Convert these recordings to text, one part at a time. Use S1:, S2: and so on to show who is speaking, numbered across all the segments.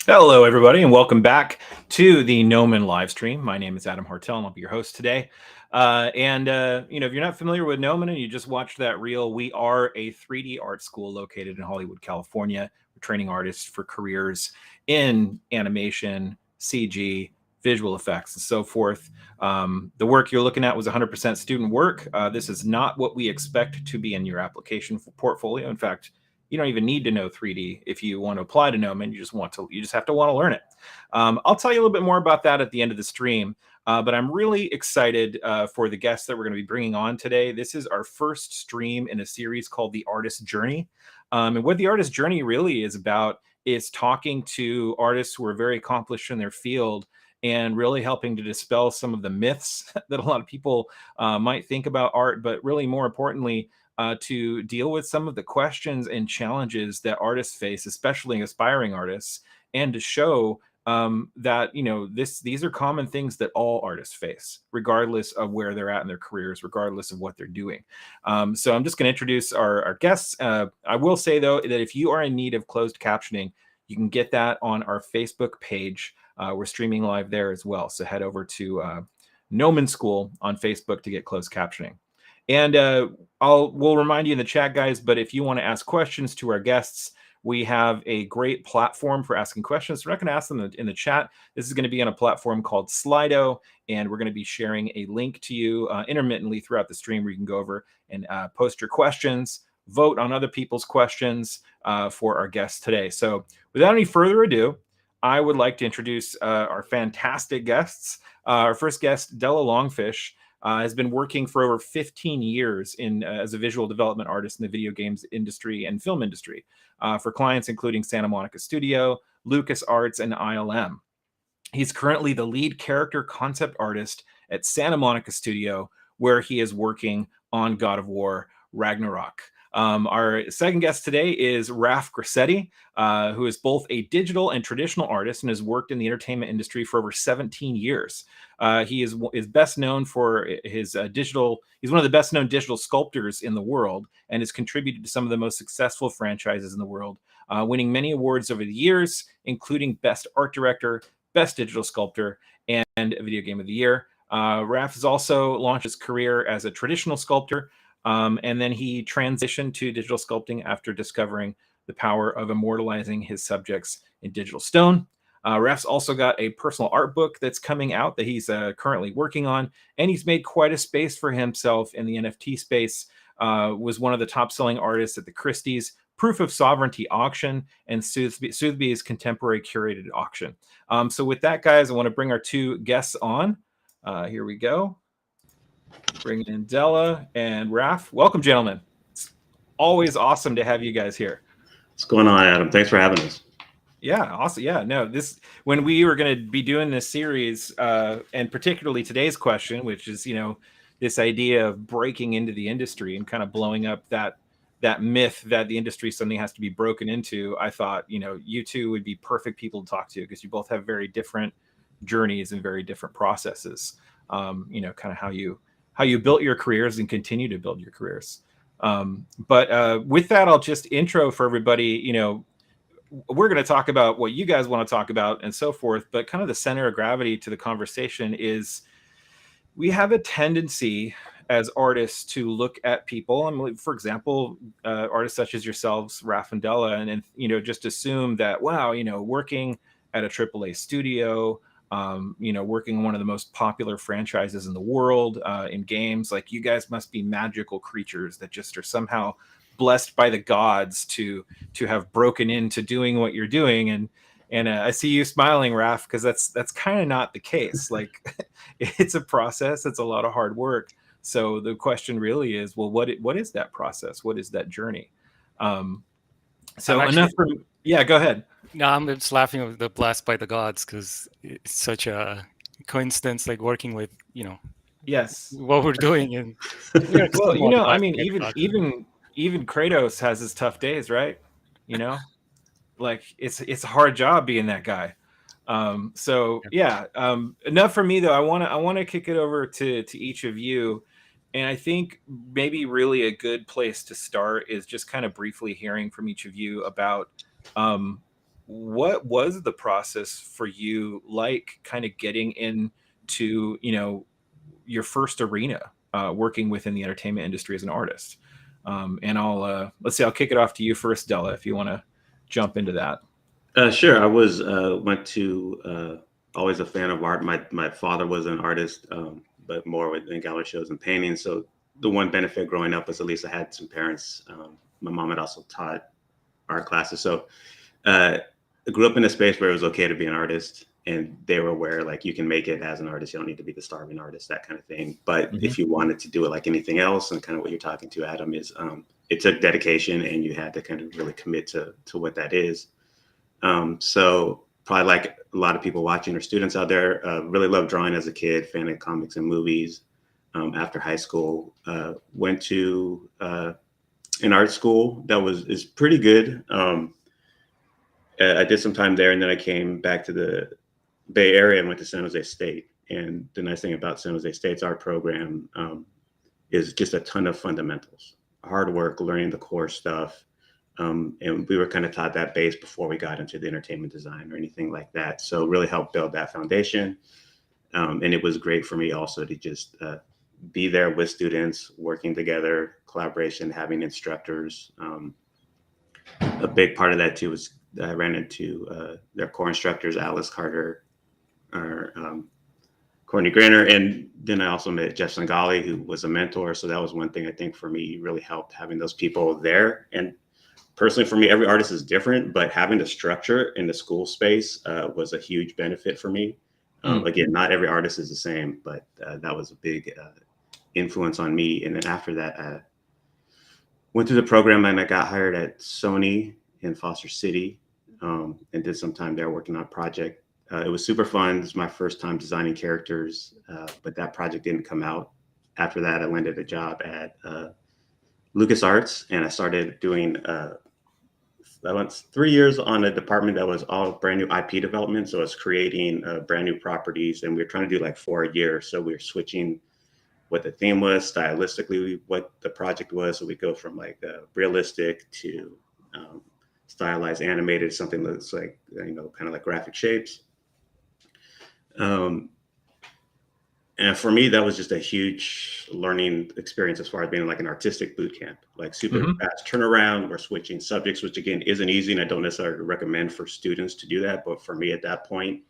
S1: Hello, everybody, and welcome back to the Gnomon live stream. My name is Adam Hartel, and I'll be your host today. If you're not familiar with Gnomon and you just watched that reel, we are a 3D art school located in Hollywood, California. We're training artists for careers in animation, CG, visual effects, and so forth. The work you're looking at was 100% student work. This is not what we expect to be in your application portfolio. In fact, you don't even need to know 3D if you want to apply to Gnomon. You just have to want to learn it. I'll tell you a little bit more about that at the end of the stream. But I'm really excited for the guests that we're going to be bringing on today. This is our first stream in a series called The Artist Journey. And what The Artist Journey really is about is talking to artists who are very accomplished in their field and really helping to dispel some of the myths that a lot of people might think about art, but really more importantly, to deal with some of the questions and challenges that artists face, especially aspiring artists, and to show that these are common things that all artists face, regardless of where they're at in their careers, regardless of what they're doing. So I'm just going to introduce our guests. I will say though that if you are in need of closed captioning, you can get that on our Facebook page. We're streaming live there as well. So head over to Gnomon School on Facebook to get closed captioning. And we'll remind you in the chat, guys, but if you want to ask questions to our guests, we have a great platform for asking questions. We're not going to ask them in the chat. This is going to be on a platform called Slido, and we're going to be sharing a link to you intermittently throughout the stream where you can go over and post your questions, vote on other people's questions for our guests today. So without any further ado, I would like to introduce our fantastic guests. Our first guest, Dela Longfish, has been working for over 15 years as a visual development artist in the video games industry and film industry for clients including Santa Monica Studio, LucasArts, and ILM. He's currently the lead character concept artist at Santa Monica Studio, where he is working on God of War Ragnarok. Our second guest today is Rafael Grassetti, who is both a digital and traditional artist and has worked in the entertainment industry for over 17 years. He is best known for his digital. He's one of the best known digital sculptors in the world and has contributed to some of the most successful franchises in the world, winning many awards over the years, including Best Art Director, Best Digital Sculptor, and Video Game of the Year. Raf has also launched his career as a traditional sculptor, and then he transitioned to digital sculpting after discovering the power of immortalizing his subjects in digital stone. Raf's also got a personal art book that's coming out that he's currently working on, and he's made quite a space for himself in the NFT space. Was one of the top-selling artists at the Christie's Proof of Sovereignty auction and Sotheby's contemporary curated auction. So with that, guys, I want to bring our two guests on. Here we go. Bringing in Dela and Raf. Welcome, gentlemen. It's always awesome to have you guys here.
S2: What's going on, Adam? Thanks for having us.
S1: Yeah, awesome. Yeah, no, when we were going to be doing this series, and particularly today's question, which is, this idea of breaking into the industry and kind of blowing up that myth that the industry suddenly has to be broken into, I thought, you two would be perfect people to talk to because you both have very different journeys and very different processes. Kind of how you built your careers and continue to build your careers. But with that, I'll just intro for everybody. We're going to talk about what you guys want to talk about and so forth, but kind of the center of gravity to the conversation is we have a tendency as artists to look at people, and for example, artists such as yourselves, Raf and Dela, and just assume that, wow, working at a AAA studio, working on one of the most popular franchises in the world in games, like you guys must be magical creatures that just are somehow blessed by the gods to have broken into doing what you're doing. And I see you smiling, Raf, because that's kind of not the case. Like it's a process. It's a lot of hard work. So the question really is, well, what is that process? What is that journey? So enough for, yeah, go ahead.
S3: No, I'm just laughing at the blessed by the gods because it's such a coincidence, like working with,
S1: yes,
S3: what we're doing. And
S1: well, I mean, even Kratos has his tough days, right? Like it's a hard job being that guy. Enough for me though. I want to kick it over to each of you, and I think maybe really a good place to start is just kind of briefly hearing from each of you about what was the process for you, like kind of getting into, your first arena, working within the entertainment industry as an artist? And let's see, I'll kick it off to you first, Dela, if you want to jump into that.
S2: Sure. I was went to always a fan of art. My father was an artist, but more in gallery shows and paintings. So the one benefit growing up was at least I had some parents. My mom had also taught art classes, so I grew up in a space where it was okay to be an artist, and they were aware like you can make it as an artist. You don't need to be the starving artist, that kind of thing. But if you wanted to do it like anything else, and kind of what you're talking to, Adam, is it took dedication, and you had to kind of really commit to what that is. So probably like a lot of people watching or students out there, really loved drawing as a kid, fan of comics and movies. After high school, went to an art school that is pretty good. I did some time there, and then I came back to the Bay Area and went to San Jose State. And the nice thing about San Jose State's art program is just a ton of fundamentals, hard work, learning the core stuff. And we were kind of taught that base before we got into the entertainment design or anything like that. So it really helped build that foundation. And it was great for me also to just be there with students, working together, collaboration, having instructors. A big part of that too was I ran into their core instructors, Alice Carter, or Courtney Grainer, and then I also met Jeff Sangali, who was a mentor. So that was one thing I think for me really helped, having those people there. And personally, for me, every artist is different, but having the structure in the school space was a huge benefit for me. Again, not every artist is the same, but that was a big influence on me. And then after that, went through the program, and I got hired at Sony in Foster City, and did some time there working on a project. It was super fun. It was my first time designing characters, but that project didn't come out. After that, I landed a job at LucasArts, and I started doing, I went 3 years on a department that was all brand new IP development. So I was creating brand new properties, and we were trying to do like 4 a year. So we were switching what the theme was, stylistically, what the project was. So we go from like realistic to stylized animated, something that's like, kind of like graphic shapes. And for me, that was just a huge learning experience as far as being like an artistic boot camp, like super fast turnaround. We're switching subjects, which again isn't easy, and I don't necessarily recommend for students to do that. But for me at that point,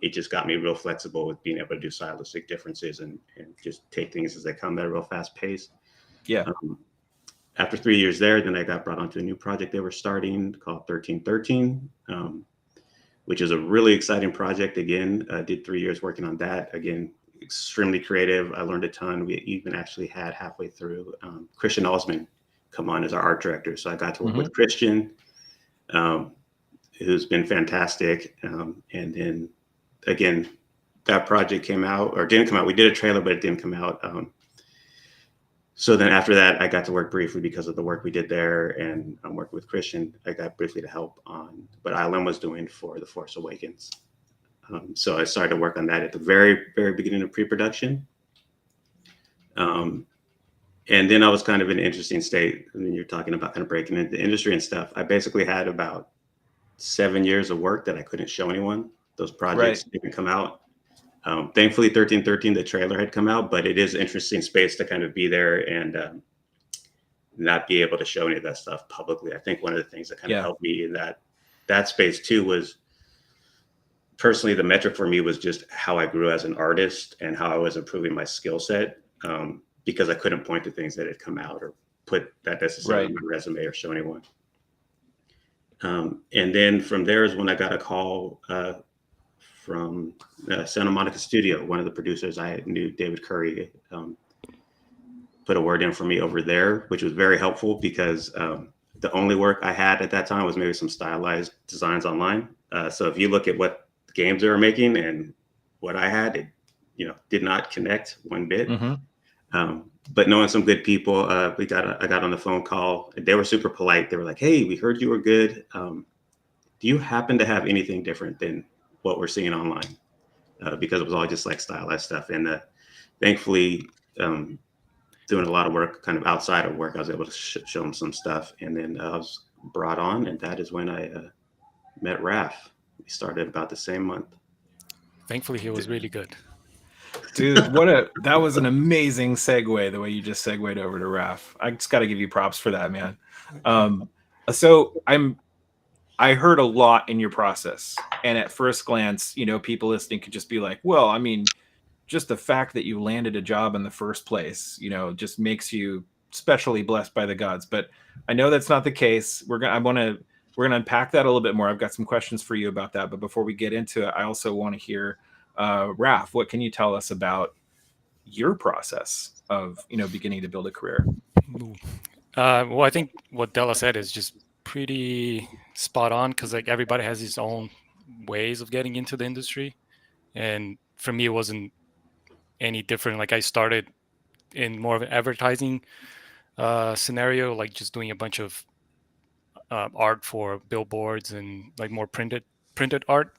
S2: it just got me real flexible with being able to do stylistic differences and just take things as they come at a real fast pace.
S1: Yeah.
S2: After 3 years there, then I got brought onto a new project they were starting called 1313, which is a really exciting project. Again, I did 3 years working on that. Again, extremely creative. I learned a ton. We even actually had halfway through Christian Osman come on as our art director. So I got to work with Christian, who's been fantastic. And then again, that project came out or didn't come out. We did a trailer, but it didn't come out. So then after that, I got to work briefly because of the work we did there. And I'm working with Christian. I got briefly to help on what ILM was doing for The Force Awakens. So I started to work on that at the very, very beginning of pre-production. And then I was kind of in an interesting state. I mean, you're talking about kind of breaking into the industry and stuff. I basically had about 7 years of work that I couldn't show anyone. Those projects didn't come out. Thankfully, 1313, the trailer had come out, but it is an interesting space to kind of be there and not be able to show any of that stuff publicly. I think one of the things that kind of helped me in that space too was, personally, the metric for me was just how I grew as an artist and how I was improving my skill set, because I couldn't point to things that had come out or put that necessarily on my resume or show anyone. And then from there is when I got a call from Santa Monica Studio. One of the producers I knew, David Curry, put a word in for me over there, which was very helpful because the only work I had at that time was maybe some stylized designs online. So if you look at what games they were making and what I had, it did not connect one bit. But knowing some good people, I got on the phone call. They were super polite. They were like, "Hey, we heard you were good. Do you happen to have anything different than what we're seeing online?" Because it was all just like stylized stuff. And thankfully, doing a lot of work kind of outside of work, I was able to show them some stuff. And then I was brought on, and that is when I met Raph. We started about the same month.
S3: Thankfully, he was really good.
S1: Dude, that was an amazing segue, the way you just segued over to Raph. I just got to give you props for that, man. So I heard a lot in your process, and at first glance, people listening could just be like, well, I mean, just the fact that you landed a job in the first place, just makes you specially blessed by the gods. But I know that's not the case. We're gonna unpack that a little bit more. I've got some questions for you about that. But before we get into it, I also want to hear, Raph, what can you tell us about your process of beginning to build a career?
S3: Well, I think what Della said is just pretty spot on, because like everybody has his own ways of getting into the industry, and for me, it wasn't any different. Like I started in more of an advertising scenario, like just doing a bunch of art for billboards and like more printed art.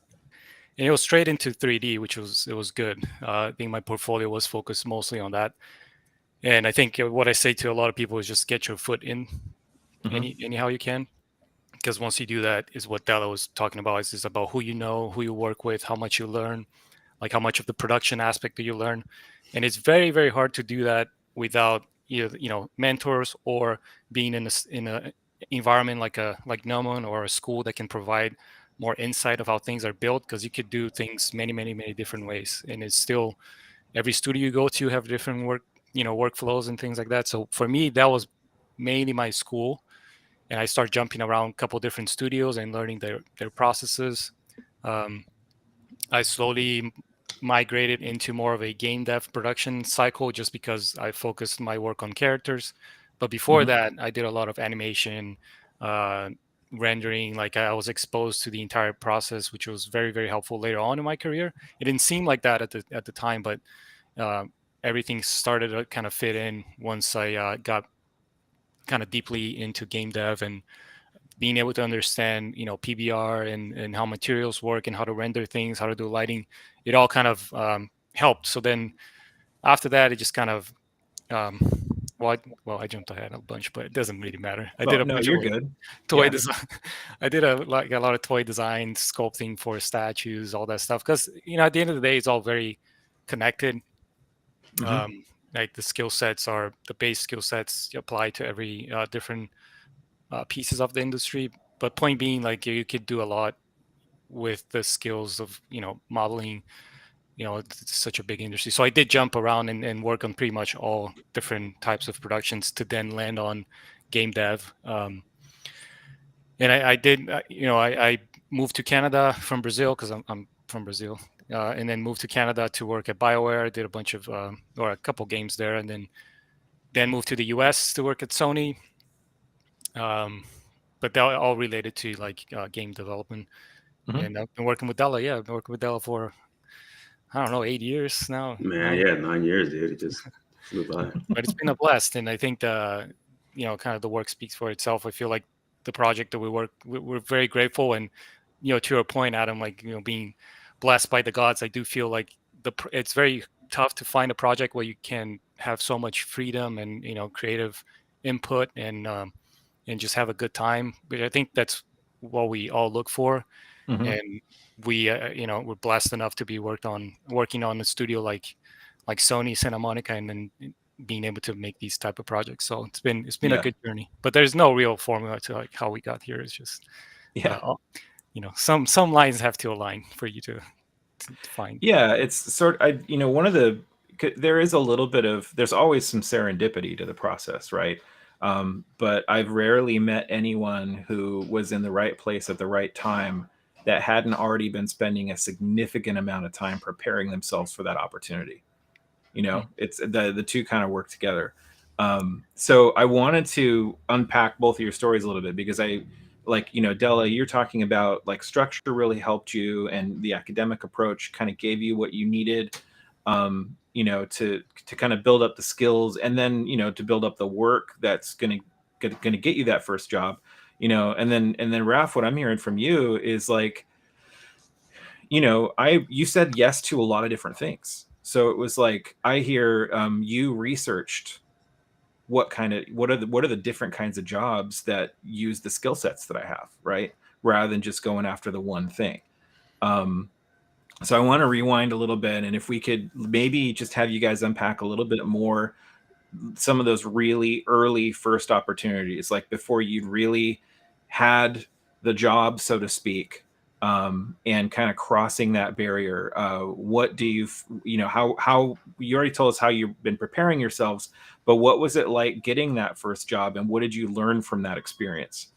S3: And it was straight into 3D, which was good. I think my portfolio was focused mostly on that. And I think what I say to a lot of people is just get your foot in anyhow you can, because once you do that, is what Della was talking about. It's just about who you know, who you work with, how much you learn, like how much of the production aspect do you learn. And it's very, very hard to do that without either mentors, or being in a environment like Nomen or a school that can provide more insight of how things are built, because you could do things many, many, many different ways, and it's still every studio you go to have different workflows and things like that. So for me, that was mainly my school, and I start jumping around a couple different studios and learning their processes. I slowly migrated into more of a game dev production cycle, just because I focused my work on characters. But before that, I did a lot of animation, rendering. Like I was exposed to the entire process, which was very, very helpful later on in my career. It didn't seem like that at the time, but everything started to kind of fit in once I got kind of deeply into game dev, and being able to understand PBR and how materials work and how to render things, how to do lighting. It all kind of helped. So then after that, it just kind of I jumped ahead a bunch, but it doesn't really matter. I did a bunch
S1: you're
S3: of
S1: good.
S3: toy design. I did a lot of toy design, sculpting for statues, all that stuff, because at the end of the day, it's all very connected. Like the base skill sets apply to every different pieces of the industry. But point being, like you could do a lot with the skills of modeling. It's such a big industry. So I did jump around and work on pretty much all different types of productions to then land on game dev. And I did, I moved to Canada from Brazil, because I'm from Brazil, and then moved to Canada to work at BioWare. Did a bunch of or a couple games there, and then moved to the US to work at Sony. But they're all related to like game development. And I've been working with Dela. Yeah, I've been working with Dela for, I don't know, 8 years now.
S2: Man, yeah, 9 years, dude. It just flew by.
S3: But it's been a blast, and I think kind of the work speaks for itself. I feel like the project that we're very grateful, and to your point, Adam, like being blessed by the gods. I do feel like it's very tough to find a project where you can have so much freedom and creative input, and just have a good time. But I think that's what we all look for. And we we're blessed enough to be working on a studio like Sony Santa Monica, and then being able to make these type of projects. So it's been a good journey, but there's no real formula to like how we got here. It's just some lines have to align for you to find.
S1: It's sort of, one of the, there is a little bit of, there's always some serendipity to the process, right? But I've rarely met anyone who was in the right place at the right time that hadn't already been spending a significant amount of time preparing themselves for that opportunity. It's the two kind of work together. So I wanted to unpack both of your stories a little bit, because I like, Dela, you're talking about like structure really helped you, and the academic approach kind of gave you what you needed, to kind of build up the skills, and then, to build up the work that's going to get you that first job. And then Raph, what I'm hearing from you is like, you said yes to a lot of different things. So it was like, I hear you researched what are the different kinds of jobs that use the skill sets that I have, right? rather than just going after the one thing. So I want to rewind a little bit, and if we could maybe just have you guys unpack a little bit more some of those really early first opportunities, like before you'd really had the job, so to speak, and kind of crossing that barrier. What do how you already told us how you've been preparing yourselves, but what was it like getting that first job, and what did you learn from that experience?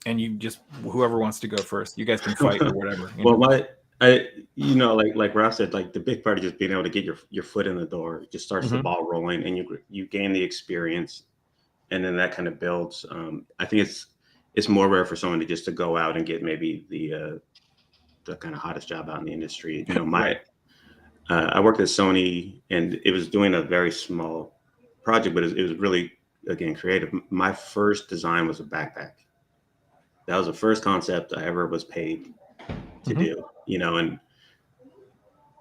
S1: And you just, whoever wants to go first, you guys can fight or whatever.
S2: Well, like Ralph said, like the big part of just being able to get your foot in the door just starts the ball rolling, and you gain the experience, and then that kind of builds. I think it's more rare for someone to go out and get maybe the kind of hottest job out in the industry.
S1: Right.
S2: I worked at Sony, and it was doing a very small project, but it was really, again, creative. My first design was a backpack. That was the first concept I ever was paid to do, and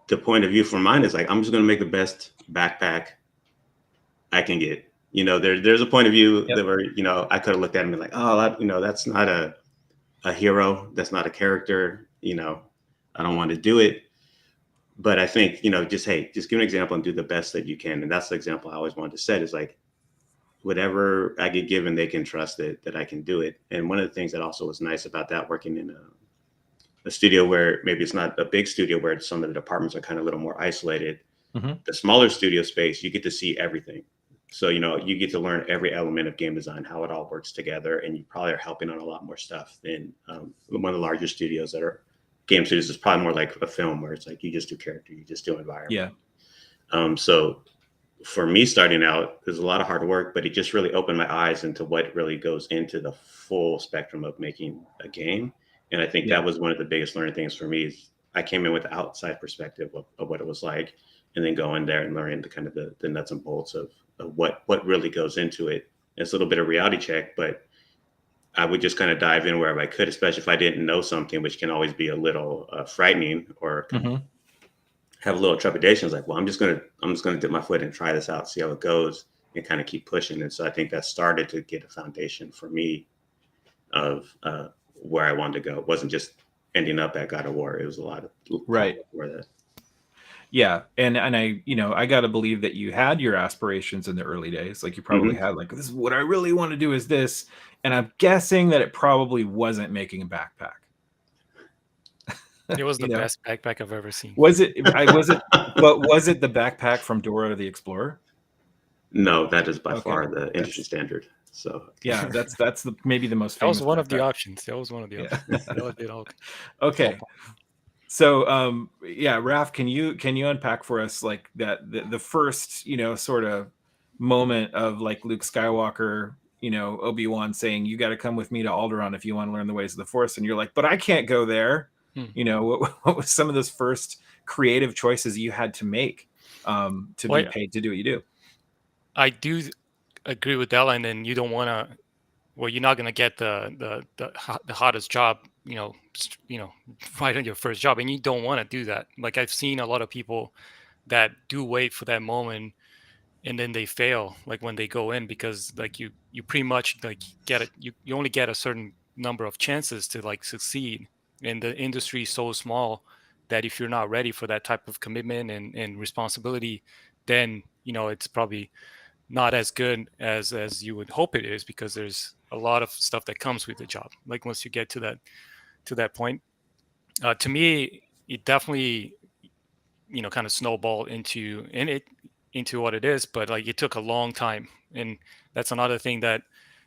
S2: the point of view for mine is like, I'm just going to make the best backpack I can get. There's a point of view that where, I could have looked at him and like, oh, that's not a hero. That's not a character. I don't want to do it. But I think, just give an example and do the best that you can. And that's the example I always wanted to set is like, whatever I get given, they can trust that I can do it. And one of the things that also was nice about that, working in a studio where maybe it's not a big studio where some of the departments are kind of a little more isolated, the smaller studio space, you get to see everything. So, you get to learn every element of game design, how it all works together. And you probably are helping on a lot more stuff than one of the larger studios that are game studios. Is probably more like a film where it's like, you just do character, you just do environment.
S1: Yeah.
S2: So for me starting out, there's a lot of hard work, but it just really opened my eyes into what really goes into the full spectrum of making a game. And I think that was one of the biggest learning things for me is I came in with the outside perspective of what it was like, and then go in there and learn the kind of the nuts and bolts of what really goes into it. It's a little bit of reality check, but I would just kind of dive in wherever I could, especially if I didn't know something, which can always be a little frightening or have a little trepidation. It's like, well, I'm just gonna dip my foot and try this out, see how it goes, and kind of keep pushing. And so I think that started to get a foundation for me of where I wanted to go. It wasn't just ending up at God of War. It was a lot of where that.
S1: Yeah, and I got to believe that you had your aspirations in the early days. Like you probably had like, this is what I really want to do is this, and I'm guessing that it probably wasn't making a backpack.
S3: It was the best backpack I've ever seen.
S1: Was it? But was it the backpack from Dora the Explorer?
S2: No, that is by far the industry standard. So
S1: yeah, that's maybe the most famous.
S3: That was one of the options. That was one of the options.
S1: Okay. So Raph, can you unpack for us like that the first sort of moment of like Luke Skywalker, Obi-Wan saying, you got to come with me to Alderaan if you want to learn the ways of the Force, and you're like, but I can't go there. What was some of those first creative choices you had to make to be paid to do what you do?
S3: I do agree with Dela, and then you don't want to. Well, you're not going to get the hottest job, right on your first job, and you don't want to do that. Like I've seen a lot of people that do wait for that moment, and then they fail. Like when they go in, because like you pretty much like get it. You only get a certain number of chances to like succeed, and the industry is so small that if you're not ready for that type of commitment and responsibility, then it's probably not as good as you would hope it is, because there's a lot of stuff that comes with the job. Like once you get to that point, to me, it definitely kind of snowballed into what it is. But like it took a long time, and that's another thing that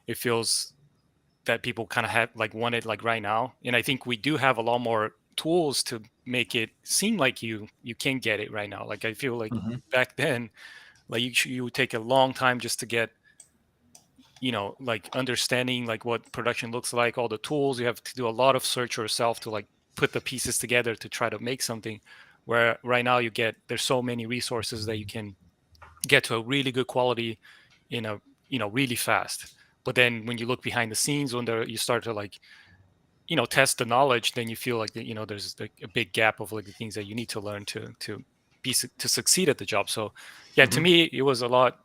S3: it feels that people kind of have like want it like right now. And I think we do have a lot more tools to make it seem like you can get it right now. Like I feel like back then, like you would take a long time just to get, like understanding like what production looks like, all the tools. You have to do a lot of search yourself to like put the pieces together to try to make something, where right now there's so many resources that you can get to a really good quality in a, really fast. But then when you look behind the scenes, when you start to like, test the knowledge, then you feel like, there's like a big gap of like the things that you need to learn to succeed at the job. So yeah, to me, it was a lot.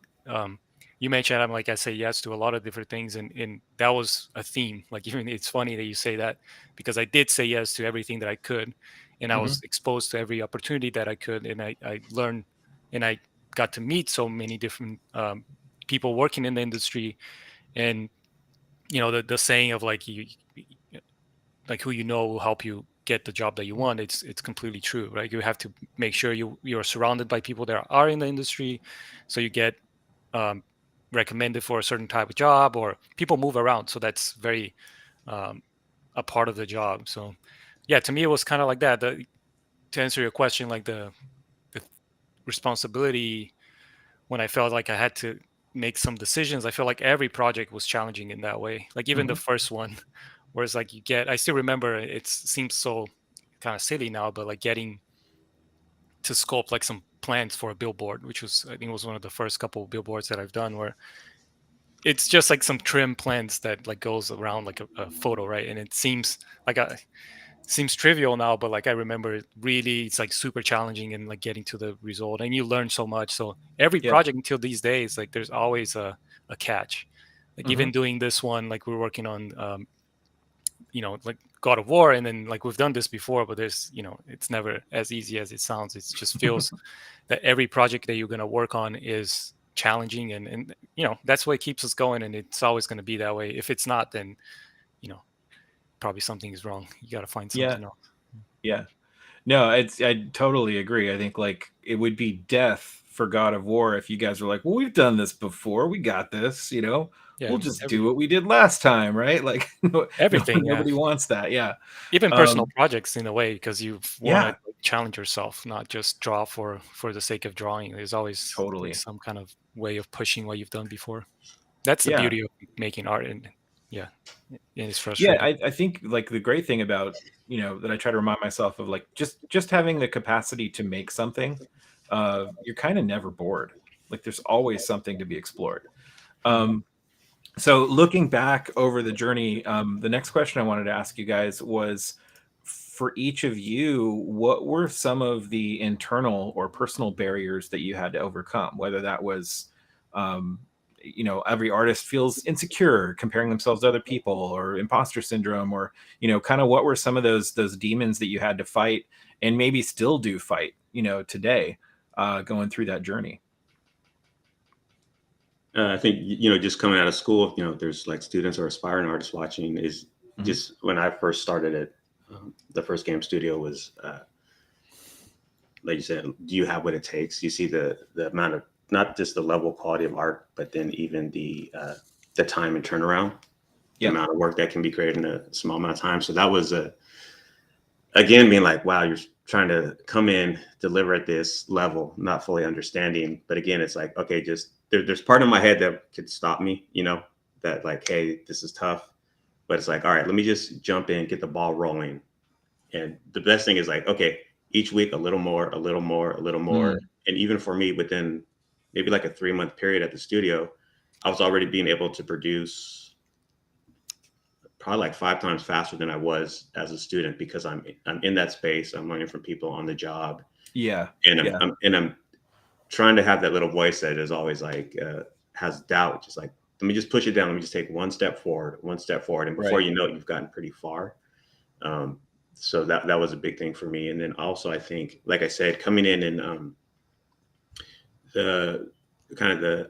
S3: you mentioned, I'm like, I say yes to a lot of different things, and that was a theme. Like, even it's funny that you say that, because I did say yes to everything that I could, and I
S1: Mm-hmm.
S3: was exposed to every opportunity that I could, and I learned, and I got to meet so many different people working in the industry. And the saying of like, you like, who you know will help you get the job that you want. It's completely true, right? You have to make sure you're surrounded by people that are in the industry, so you get um, recommended for a certain type of job, or people move around, so that's very um, a part of the job. So yeah, to me it was kind of like that. To answer your question, like the responsibility, when I felt like I had to make some decisions, I feel like every project was challenging in that way. Like, even
S1: Mm-hmm.
S3: the first one, where it's like, I still remember, it seems so kind of silly now, but like getting to sculpt like some plans for a billboard, which was, I think, was one of the first couple of billboards that I've done, where it's just like some trim plans that like goes around like a photo, right? And it seems like seems trivial now, but like I remember it really, it's like super challenging, and like getting to the result, and you learn so much. So every
S1: Yeah.
S3: project until these days, like there's always a catch. Like,
S1: Mm-hmm.
S3: even doing this one, like we're working on like God of War, and then like we've done this before, but there's it's never as easy as it sounds. It just feels that every project that you're going to work on is challenging, and that's what keeps us going, and it's always going to be that way. If it's not, then you know probably something is wrong. You got to find
S1: Yeah.
S3: something else.
S1: Yeah. No, I totally agree. I think like it would be death for God of War if you guys were like, well, we've done this before. We got this,
S3: Yeah,
S1: we'll just do what we did last time, right? Like
S3: everything. Yeah,
S1: nobody wants that. Yeah.
S3: even personal
S1: Um,
S3: projects, in a way, because you want
S1: yeah,
S3: to challenge yourself, not just draw for the sake of drawing. There's always like
S1: totally.
S3: some kind of way of pushing what you've done before. That's the
S1: Yeah.
S3: beauty of making art, and yeah, and it's
S1: Yeah.
S3: frustrating.
S1: I think like the great thing about, that I try to remind myself of, like, just having the capacity to make something, you're kind of never bored. Like there's always something to be explored.
S3: Mhm.
S1: Um, So looking back over the journey, the next question I wanted to ask you guys was, for each of you, what were some of the internal or personal barriers that you had to overcome? Whether that was, um, every artist feels insecure comparing themselves to other people, or imposter syndrome, or kind of what were some of those demons that you had to fight, and maybe still do fight, today, going through that journey.
S2: I think, just coming out of school, there's like students or aspiring artists watching, is
S1: Mhm.
S2: just when I first started it, the first game studio was, like you said, do you have what it takes? You see the amount of, not just the level quality of art, but then even the time and turnaround, the
S1: Yep.
S2: amount of work that can be created in a small amount of time. So that was again, being like, wow, you're trying to come in, deliver at this level, not fully understanding. But again, it's like, okay, just there's part of my head that could stop me, that like, hey, this is tough. But it's like, all right, let me just jump in, get the ball rolling. And the best thing is like, okay, each week a little more, a little more, a little more.
S1: Mm.
S2: And even for me, within maybe like a 3-month period at the studio, I was already being able to produce probably like 5 times faster than I was as a student, because I'm in that space. I'm learning from people on the job,
S1: Yeah.
S2: and
S1: Yeah.
S2: I'm trying to have that little voice that is always like, has doubt, just like, let me just push it down. Let me just take one step forward, and before
S1: Right.
S2: you know it, you've gotten pretty far. Um, so that was a big thing for me. And then also, I think, like I said, coming in and the kind of the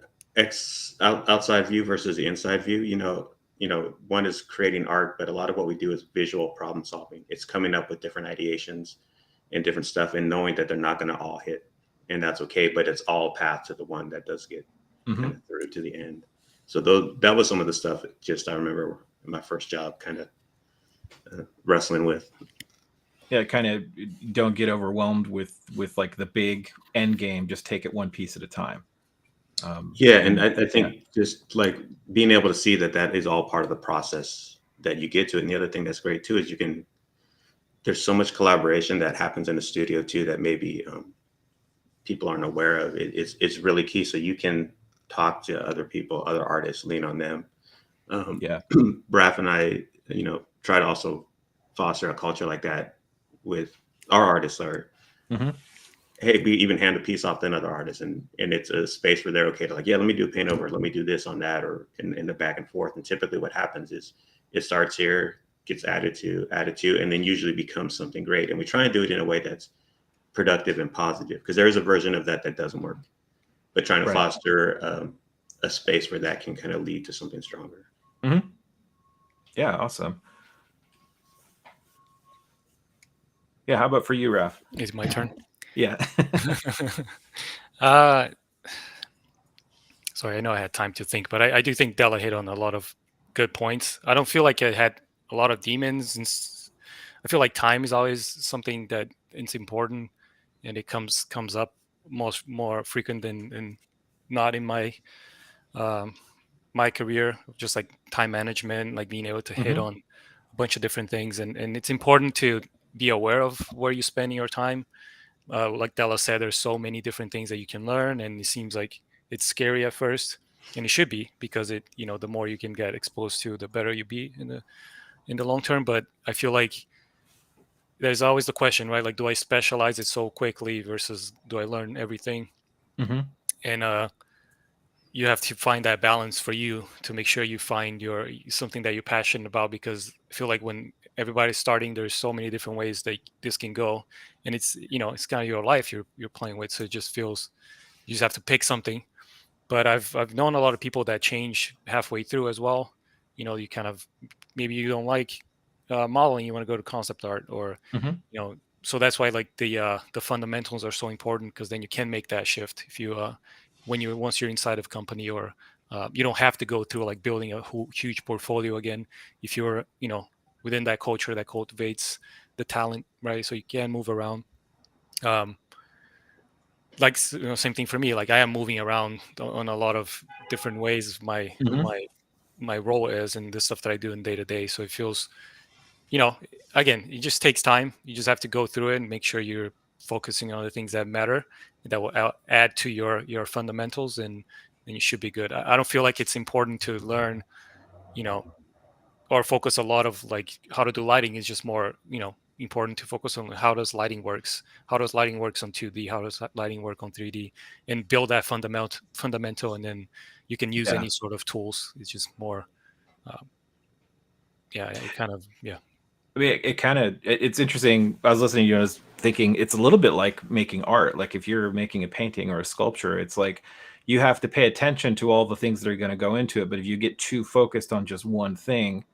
S2: outside view versus the inside view. One is creating art, but a lot of what we do is visual problem solving. It's coming up with different ideations and different stuff, and knowing that they're not going to all hit, and that's okay. But it's all path to the one that does get kind
S1: Mhm.
S2: of through to the end. So that was some of the stuff. Just I remember in my first job, kind of wrestling with.
S1: Yeah, kind of don't get overwhelmed with like the big end game. Just take it one piece at a time.
S2: Yeah, and
S1: And
S2: I
S1: yeah.
S2: think just like being able to see that is all part of the process that you get to it. And the other thing that's great too is there's so much collaboration that happens in the studio too that maybe people aren't aware of. It's really key. So you can talk to other people, other artists, lean on them.
S1: Yeah.
S2: Braf and I, try to also foster a culture like that with our artists. Are
S1: Hmm.
S2: hey, we even hand a piece off to another artist, and it's a space where they're okay to like, yeah, let me do a paint over, let me do this on that, or in the back and forth. And typically what happens is it starts here, gets added to, and then usually becomes something great. And we try and do it in a way that's productive and positive, because there is a version of that doesn't work, but trying to
S1: Right.
S2: foster a space where that can kind of lead to something stronger.
S1: Mm-hmm. Yeah, awesome. Yeah, how about for you, Raf?
S3: It's my turn.
S1: Yeah.
S3: Sorry, I know I had time to think, but I do think Della hit on a lot of good points. I don't feel like I had a lot of demons, and I feel like time is always something that it's important, and it comes up more frequent than not in my my career. Just like time management, like being able to hit on a bunch of different things, and it's important to be aware of where you're spending your time. Like Della said, there's so many different things that you can learn, and it seems like it's scary at first, and it should be, because it, the more you can get exposed to, the better you be in the long term. But I feel like there's always the question, right? Like, do I specialize it so quickly versus do I learn everything?
S1: Mm-hmm.
S3: And you have to find that balance for you to make sure you find your something that you're passionate about, because I feel like when everybody's starting, there's so many different ways that this can go, and it's it's kind of your life you're playing with, so it just feels you just have to pick something. But I've known a lot of people that change halfway through as well. You kind of, maybe you don't like modeling, you want to go to concept art, or
S1: Mm-hmm.
S3: so that's why like the fundamentals are so important, because then you can make that shift if you once you're inside of company, or you don't have to go through like building a huge portfolio again if you're within that culture that cultivates the talent, right? So you can move around. um, like same thing for me, like I am moving around on a lot of different ways.
S1: Mm-hmm.
S3: My role is, and the stuff that I do in day to day, so it feels, you know again, it just takes time. You just have to go through it and make sure you're focusing on the things that matter, that will add to your fundamentals, and then you should be good. I don't feel like it's important to learn, you know or focus a lot of like how to do lighting. Is just more important to focus on how does lighting works on 2D, how does lighting work on 3D, and build that fundamental, and then you can use
S1: Yeah.
S3: any sort of tools. It's just more yeah, it kind of, yeah.
S1: I mean, it's interesting. I was listening to you and I was thinking it's a little bit like making art. Like if you're making a painting or a sculpture, it's like you have to pay attention to all the things that are going to go into it. But if you get too focused on just one thing,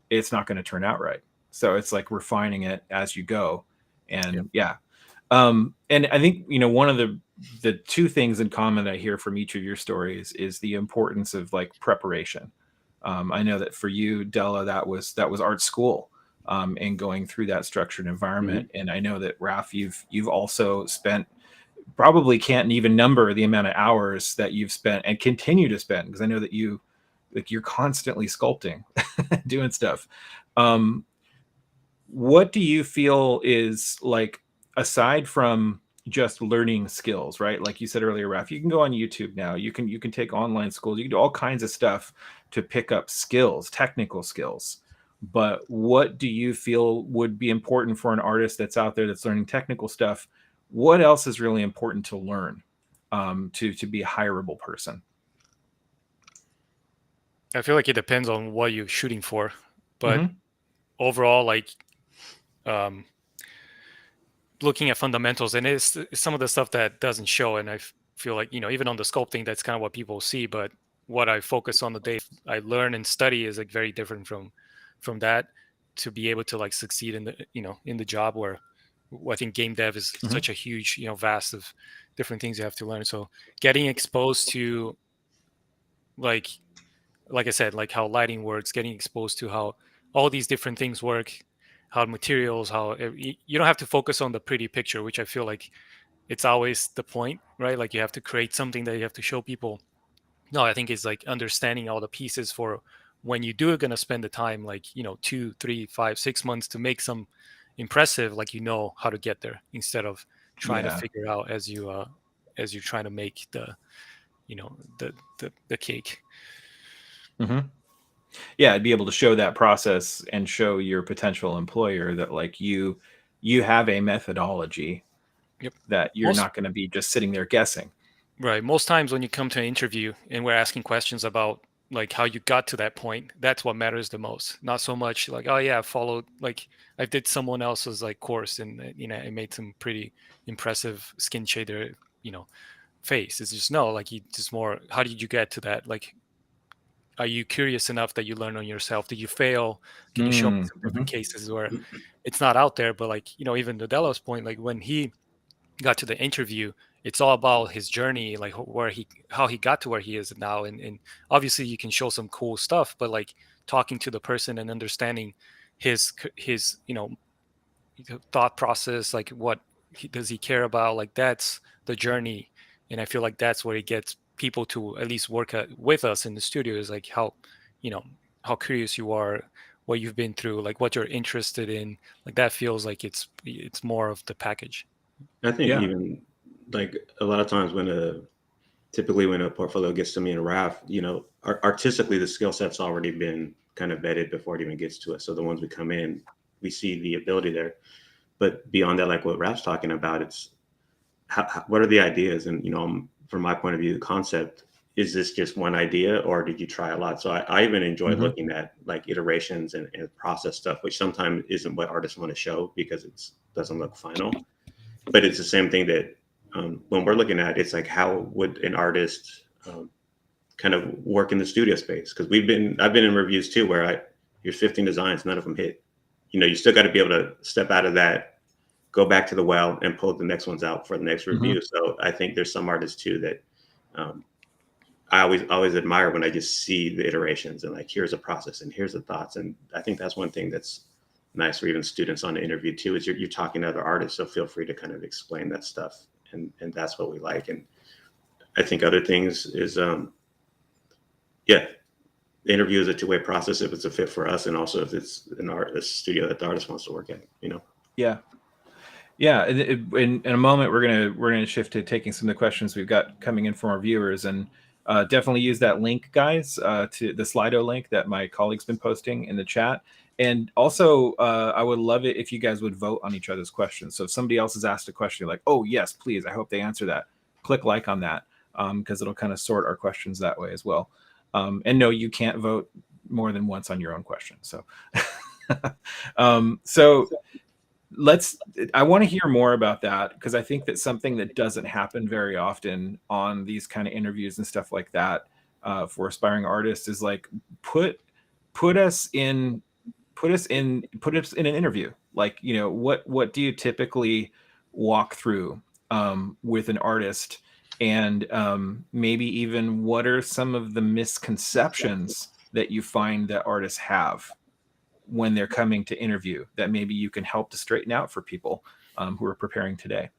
S1: it's not going to turn out right. So it's like refining it as you go. And yeah. And I think, one of the two things in common that I hear from each of your stories is the importance of like preparation. I know that for you, Della, that was art school, and going through that structured environment.
S2: Mm-hmm.
S1: And I know that Raf, you've also spent, probably can't even number the amount of hours that you've spent and continue to spend, because I know that you're constantly sculpting, doing stuff. What do you feel is like, aside from just learning skills, right? Like you said earlier, Raf, you can go on YouTube now. You can take online schools. You can do all kinds of stuff to pick up skills, technical skills. But what do you feel would be important for an artist that's out there that's learning technical stuff? What else is really important to learn, to be a hireable person?
S3: I feel like it depends on what you're shooting for, but
S1: Mm-hmm.
S3: overall, like, um, looking at fundamentals, and it's some of the stuff that doesn't show. And feel like, even on the sculpting, that's kind of what people see, but what I focus on the day I learn and study is like very different from that, to be able to like succeed in the in the job, where I think game dev is
S1: Mm-hmm.
S3: such a huge vast of different things you have to learn. So getting exposed to, like I said, like how lighting works, getting exposed to how all these different things work, how materials, how you don't have to focus on the pretty picture, which I feel like it's always the point, right? Like you have to create something that you have to show people. No, I think it's like understanding all the pieces for when you do going to spend the time, like 2, 3, 5, 6 months to make some impressive, like how to get there, instead of trying to
S1: Yeah.
S3: figure out as you're trying to make the the cake.
S1: Mm-hmm. Yeah, I'd be able to show that process and show your potential employer that like you have a methodology,
S3: Yep.
S1: that you're not going to be just sitting there guessing.
S3: Right. Most times when you come to an interview and we're asking questions about like how you got to that point, that's what matters the most. Not so much like, oh yeah, I followed, like I did someone else's like course and I made some pretty impressive skin shader, face. It's just no, like you just more, how did you get to that? Like, are you curious enough that you learn on yourself? Did you fail? Can you show me some different cases where it's not out there? But like, even the Delos point, like when he got to the interview, it's all about his journey, like how he got to where he is now. And obviously you can show some cool stuff, but like talking to the person and understanding his thought process, like does he care about, like that's the journey. And I feel like that's where it gets people to at least work with us in the studio, is like how how curious you are, what you've been through, like what you're interested in. Like that feels like it's more of the package.
S2: I think even like a lot of times typically when a portfolio gets to me in a RAF, artistically the skill set's already been kind of vetted before it even gets to us. So the ones we come in, we see the ability there. But beyond that, like what Raf's talking about, it's what are the ideas? And, from my point of view, the concept, is this just one idea or did you try a lot? So I even enjoy looking at like iterations and process stuff, which sometimes isn't what artists want to show because it doesn't look final. But it's the same thing that when we're looking at, it's like, how would an artist kind of work in the studio space? Because I've been in reviews too, where here's 15 designs, none of them hit. You still got to be able to step out of that, go back to the well and pull the next ones out for the next review. So I think there's some artists too that I always admire when I just see the iterations and like, here's a process and here's the thoughts. And I think that's one thing that's nice for even students on the interview too, is you're talking to other artists. So feel free to kind of explain that stuff. And that's what we like. And I think other things is, the interview is a two-way process if it's a fit for us. And also if it's a studio that the artist wants to work at,
S1: Yeah. Yeah. In a moment, we're going to shift to taking some of the questions we've got coming in from our viewers, and definitely use that link, guys, to the Slido link that my colleague's been posting in the chat. And also, I would love it if you guys would vote on each other's questions. So if somebody else has asked a question, you're like, oh, yes, please, I hope they answer that. Click like on that, because it'll kind of sort our questions that way as well. And no, you can't vote more than once on your own question. So, I want to hear more about that, because I think that's something that doesn't happen very often on these kind of interviews and stuff like that for aspiring artists, is like put us in an interview. Like, what do you typically walk through with an artist, and maybe even what are some of the misconceptions that you find that artists have when they're coming to interview that maybe you can help to straighten out for people who are preparing today?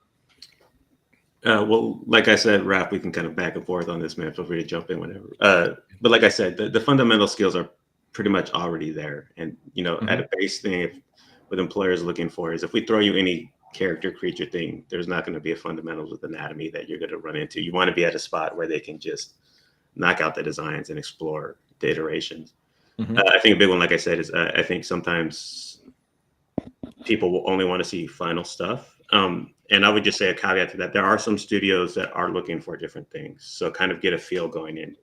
S2: Well, like I said, Raf, we can kind of back and forth on this, man. Feel free to jump in whenever. But like I said, the fundamental skills are pretty much already there. And, at a base thing, what employers are looking for is, if we throw you any character creature thing, there's not going to be a fundamentals with anatomy that you're going to run into. You want to be at a spot where they can just knock out the designs and explore the iterations. I think a big one, like I said, is I think sometimes people will only want to see final stuff. And I would just say a caveat to that: there are some studios that are looking for different things. So kind of get a feel going in.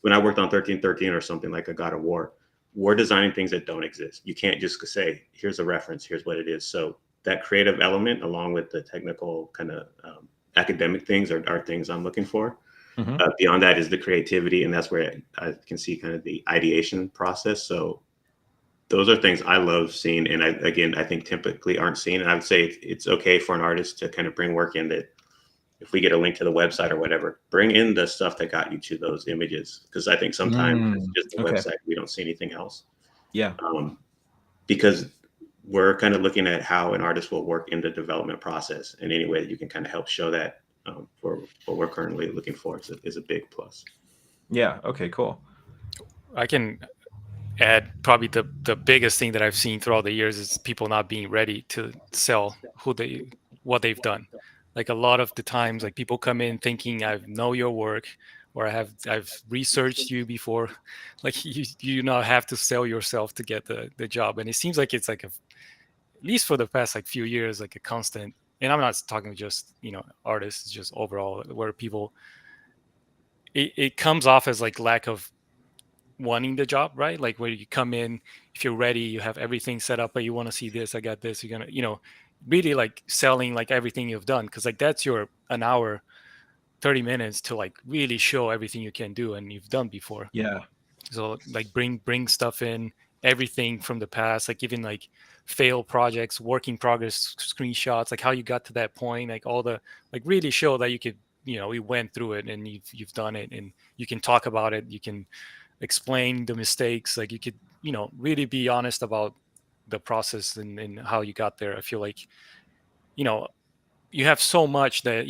S2: When I worked on 1313 or something like a God of War, we're designing things that don't exist. You can't just say, here's a reference, here's what it is. So that creative element, along with the technical kind of academic things, are things I'm looking for. Beyond that is the creativity, and that's where I can see kind of the ideation process. So those are things I love seeing, and I think typically aren't seen. And I would say it's okay for an artist to kind of bring work in that, if we get a link to the website or whatever, bring in the stuff that got you to those images, because I think sometimes it's just the website, we don't see anything else. Yeah. Because we're kind of looking at how an artist will work in the development process, and any way that you can kind of help show that for what we're currently looking for is a big plus. Yeah.
S1: Okay, cool.
S3: I can add probably the biggest thing that I've seen throughout the years is people not being ready to sell what they've done. Like a lot of the times, like people come in thinking, I know your work, or I've researched you before. Like you do not have to sell yourself to get the job. And it seems like it's like at least for the past like few years, like a constant and I'm not talking just artists, just overall, where people it comes off as like lack of wanting the job, right? Like where you come in, if you're ready, you have everything set up, but you want to see this, I got this, you're gonna really like selling like everything you've done, because like that's your an hour 30 minutes to like really show everything you can do and you've done before.
S1: Yeah.
S3: So like bring stuff in, everything from the past, like even like fail projects, work in progress screenshots, like how you got to that point, like all the like really show that you could, we went through it and you've done it, and you can talk about it, you can explain the mistakes, like you could, really be honest about the process and how you got there. I feel like, you know, you have so much that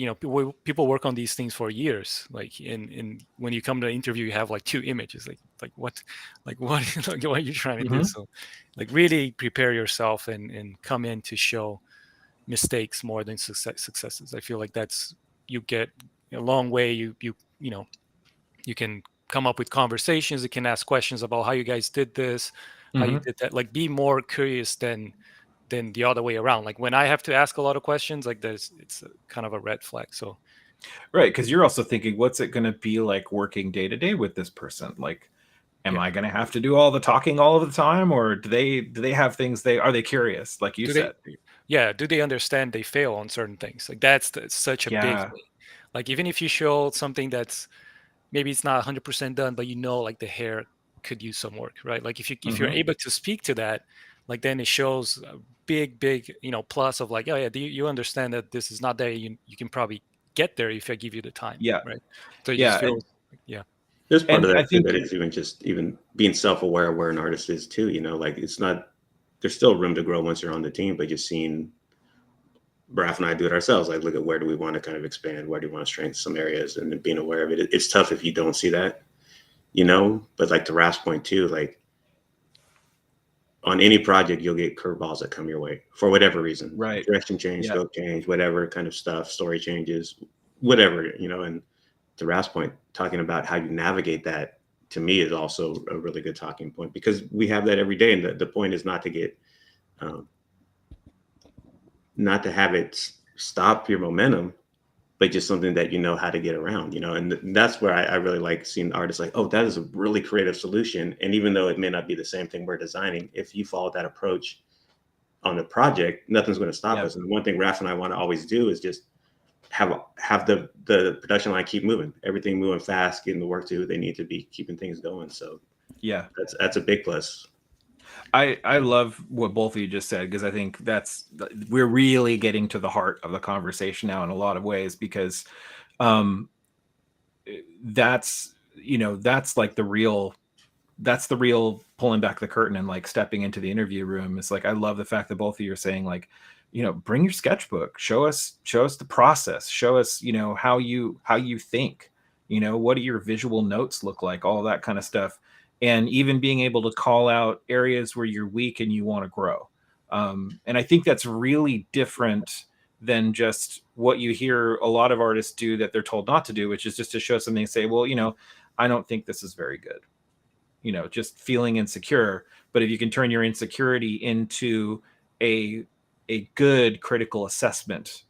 S3: people work on these things for years, like in when you come to an interview you have like two images, like what like what like what are you trying to do?
S1: Mhm.
S3: So like really prepare yourself and come in to show mistakes more than successes. I feel like that's, you get a long way. You can come up with conversations, you can ask questions about how you guys did this, how you
S1: Mhm.
S3: did that, like be more curious than the other way around. Like when I have to ask a lot of questions, like it's a, kind of a red flag. So
S1: Right, because you're also thinking, what's it going to be like working day to day with this person? Like, am
S3: yeah,
S1: I going to have to do all the talking all of the time, or do they have things they are they curious, like you
S3: do they
S1: said?
S3: yeah, do they understand they fail on certain things? Like that's such a big
S1: Yeah.
S3: thing. Like even if you show something that's maybe it's not 100% done, but like the hair could use some work, right? Like if you're
S1: Mhm.
S3: able to speak to that, like then it shows a big plus of like, oh yeah, you understand that this is not there, you can probably get there if I give you the time,
S1: Yeah.
S3: right? So it just
S1: Yeah.
S3: feels yeah.
S2: There's part of
S1: And I
S2: that too,
S1: think
S2: that is even being self-aware of where an artist is too. Like it's not, there's still room to grow once you're on the team, but just seeing Braf and I do it ourselves. Like, look at where do we want to kind of expand? Where do we want to strengthen some areas? And then being aware of it. It's tough if you don't see that. But like to Raf's point too, like on any project, you'll get curveballs that come your way for whatever reason.
S1: right.
S2: Direction change,
S1: Yeah.
S2: scope change, whatever kind of stuff, story changes, whatever. And to Raf's point, talking about how you navigate that to me is also a really good talking point, because we have that every day. And the point is um, not to have it stop your momentum, but just something that you know how to get around. And that's where I really like seeing artists like, oh, that is a really creative solution. And even though it may not be the same thing we're designing, if you follow that approach on the project, nothing's going to stop
S1: Yeah.
S2: us. And the one thing Raf and I want to always do is just have the production line keep moving, everything moving fast, getting the work to who they need to be, keeping things going. So
S1: Yeah.
S2: that's a big plus.
S1: I love what both of you just said, because I think we're really getting to the heart of the conversation now in a lot of ways, because um that's like the real pulling back the curtain and like stepping into the interview room. It's like, I love the fact that both of you are saying like, bring your sketchbook, show us the process, show us, how you think, what do your visual notes look like, all that kind of stuff. And even being able to call out areas where you're weak and you want to grow. And I think that's really different than just what you hear a lot of artists do that they're told not to do, which is just to show something and say, well, I don't think this is very good, just feeling insecure. But if you can turn your insecurity into a good critical assessment,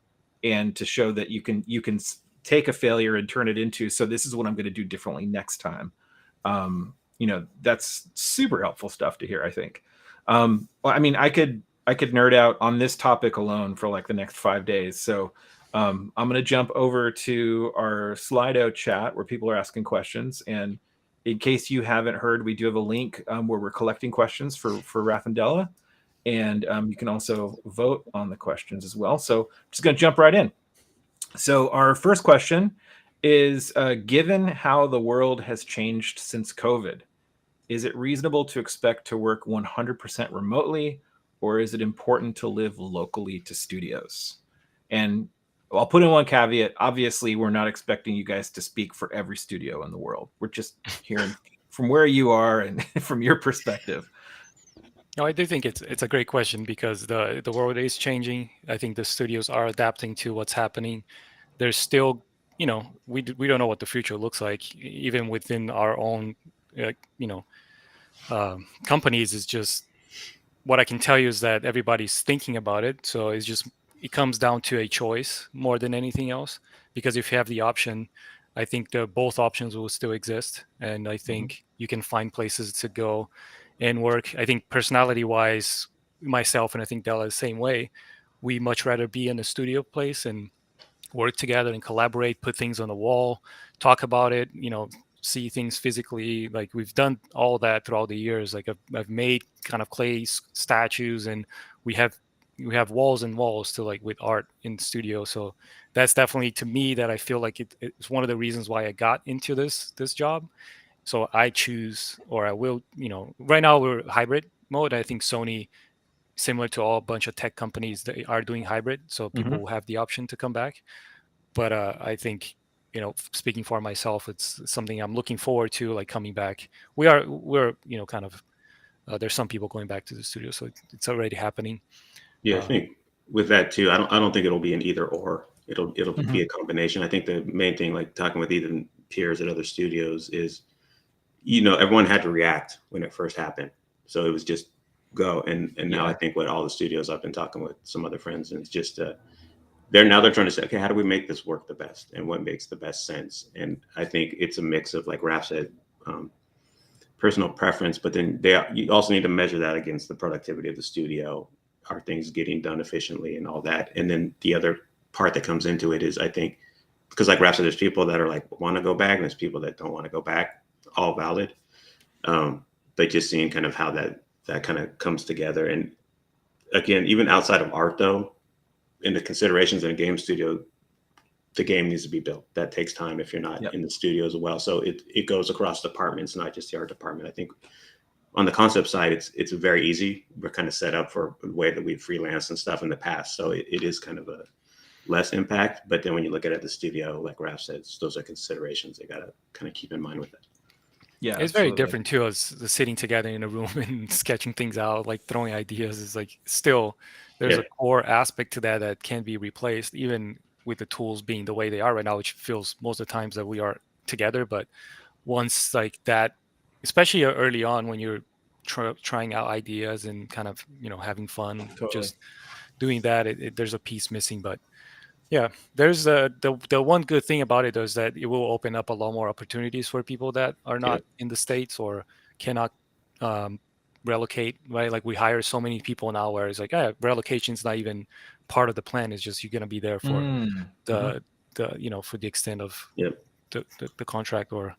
S1: and to show that you can take a failure and turn it into, so this is what I'm going to do differently next time. That's super helpful stuff to hear, I think. Well, I mean, I could nerd out on this topic alone for like the next 5 days. So I'm going to jump over to our Slido chat where people are asking questions. And in case you haven't heard, we do have a link where we're collecting questions for Raf and Dela. And you can also vote on the questions as well. So I'm just going to jump right in. So our first question is, given how the world has changed since COVID, is it reasonable to expect to work 100% remotely, or is it important to live locally to studios? And I'll put in one caveat. Obviously, we're not expecting you guys to speak for every studio in the world. We're just hearing from where you are and from your perspective.
S3: No, I do think it's a great question, because the world is changing. I think the studios are adapting to what's happening. There's still, we don't know what the future looks like, even within our own, uh, you know, companies. Is just what I can tell you is that everybody's thinking about it. So it's just it comes down to a choice more than anything else. Because if you have the option, I think both options will still exist, and I think you can find places to go and work. I think personality-wise, myself and I think Dela is the same way. We much rather be in a studio place and work together and collaborate, put things on the wall, talk about it, see things physically. Like we've done all that throughout the years. Like I've made kind of clay statues, and we have walls and walls to like with art in the studio. So that's definitely to me that I feel like it's one of the reasons why I got into this job. So I choose, or I will, right now we're hybrid mode. I think Sony, similar to all a bunch of tech companies, they are doing hybrid, so people will have the option to come back. But I think, speaking for myself, it's something I'm looking forward to, like coming back. We're kind of there's some people going back to the studio, so it's already happening.
S2: Yeah, I think with that too, I don't think it'll be an either or. It'll be a combination. I think the main thing, like talking with even peers at other studios, is everyone had to react when it first happened, so it was just go. And now I think what all the studios, I've been talking with some other friends, and it's just they're trying to say, okay, how do we make this work the best, and what makes the best sense? And I think it's a mix of, like Raf said, personal preference, but then you also need to measure that against the productivity of the studio. Are things getting done efficiently and all that? And then the other part that comes into it is, I think, because like Raf said, there's people that are like want to go back, and there's people that don't want to go back. All valid, but just seeing kind of how that kind of comes together. And again, even outside of art, though, in the considerations in a game studio, the game needs to be built. That takes time if you're not in the studio as well. So it goes across departments, not just the art department. I think on the concept side, it's very easy. We're kind of set up for the way that we've freelanced and stuff in the past. So it is kind of a less impact. But then when you look at it at the studio, like Raf says, those are considerations they got to kind of keep in mind with it.
S3: Yeah, it's very different too, as the sitting together in a room and sketching things out, like throwing ideas. Is like still there's a core aspect to that can't be replaced, even with the tools being the way they are right now, which feels most of the times that we are together. But once like that, especially early on when you're trying out ideas and kind of having fun, just doing that, there's a piece missing. But yeah, there's the one good thing about it is that it will open up a lot more opportunities for people that are not in the States or cannot relocate, right? Like we hire so many people now where it's like, relocation is not even part of the plan. It's just you're going to be there for the for the extent of the contract or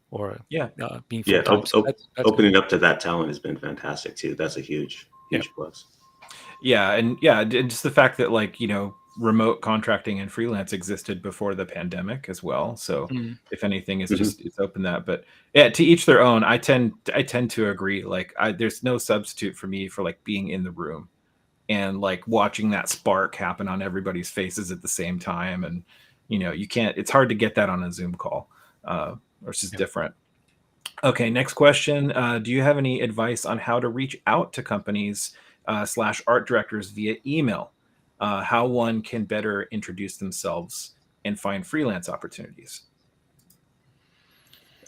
S3: being full time. So that's
S2: opening up to that talent has been fantastic too. That's a huge plus.
S1: Yeah, and just the fact that remote contracting and freelance existed before the pandemic as well. So if anything, it's opened that. But yeah, to each their own. I tend to agree. Like there's no substitute for me for like being in the room and like watching that spark happen on everybody's faces at the same time. And you can't. It's hard to get that on a Zoom call. It's just different. Okay, next question. Do you have any advice on how to reach out to companies / art directors via email? How one can better introduce themselves and find freelance opportunities?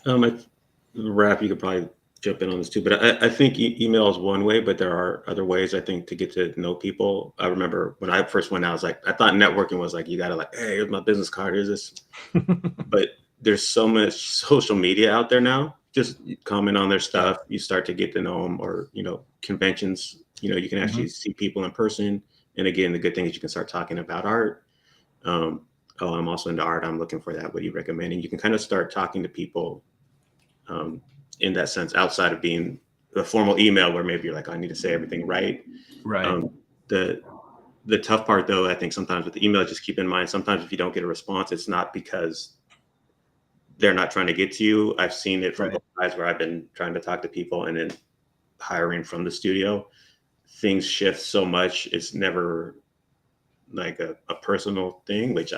S2: Raf, you could probably jump in on this too, but I think email is one way, but there are other ways, I think, to get to know people. I remember when I first went out, I was like, I thought networking was like, you got to like, hey, here's my business card, here's this. But there's so much social media out there now. Just comment on their stuff. You start to get to know them, or, conventions, you can actually see people in person. And again, the good thing is you can start talking about art. I'm also into art. I'm looking for that. What do you recommend? And you can kind of start talking to people in that sense, outside of being a formal email where maybe you're like, I need to say everything right.
S1: Right.
S2: The tough part, though, I think sometimes with the email, just keep in mind, sometimes if you don't get a response, it's not because they're not trying to get to you. I've seen it from both sides where I've been trying to talk to people and then hiring from the studio. Things shift so much. It's never like a personal thing, which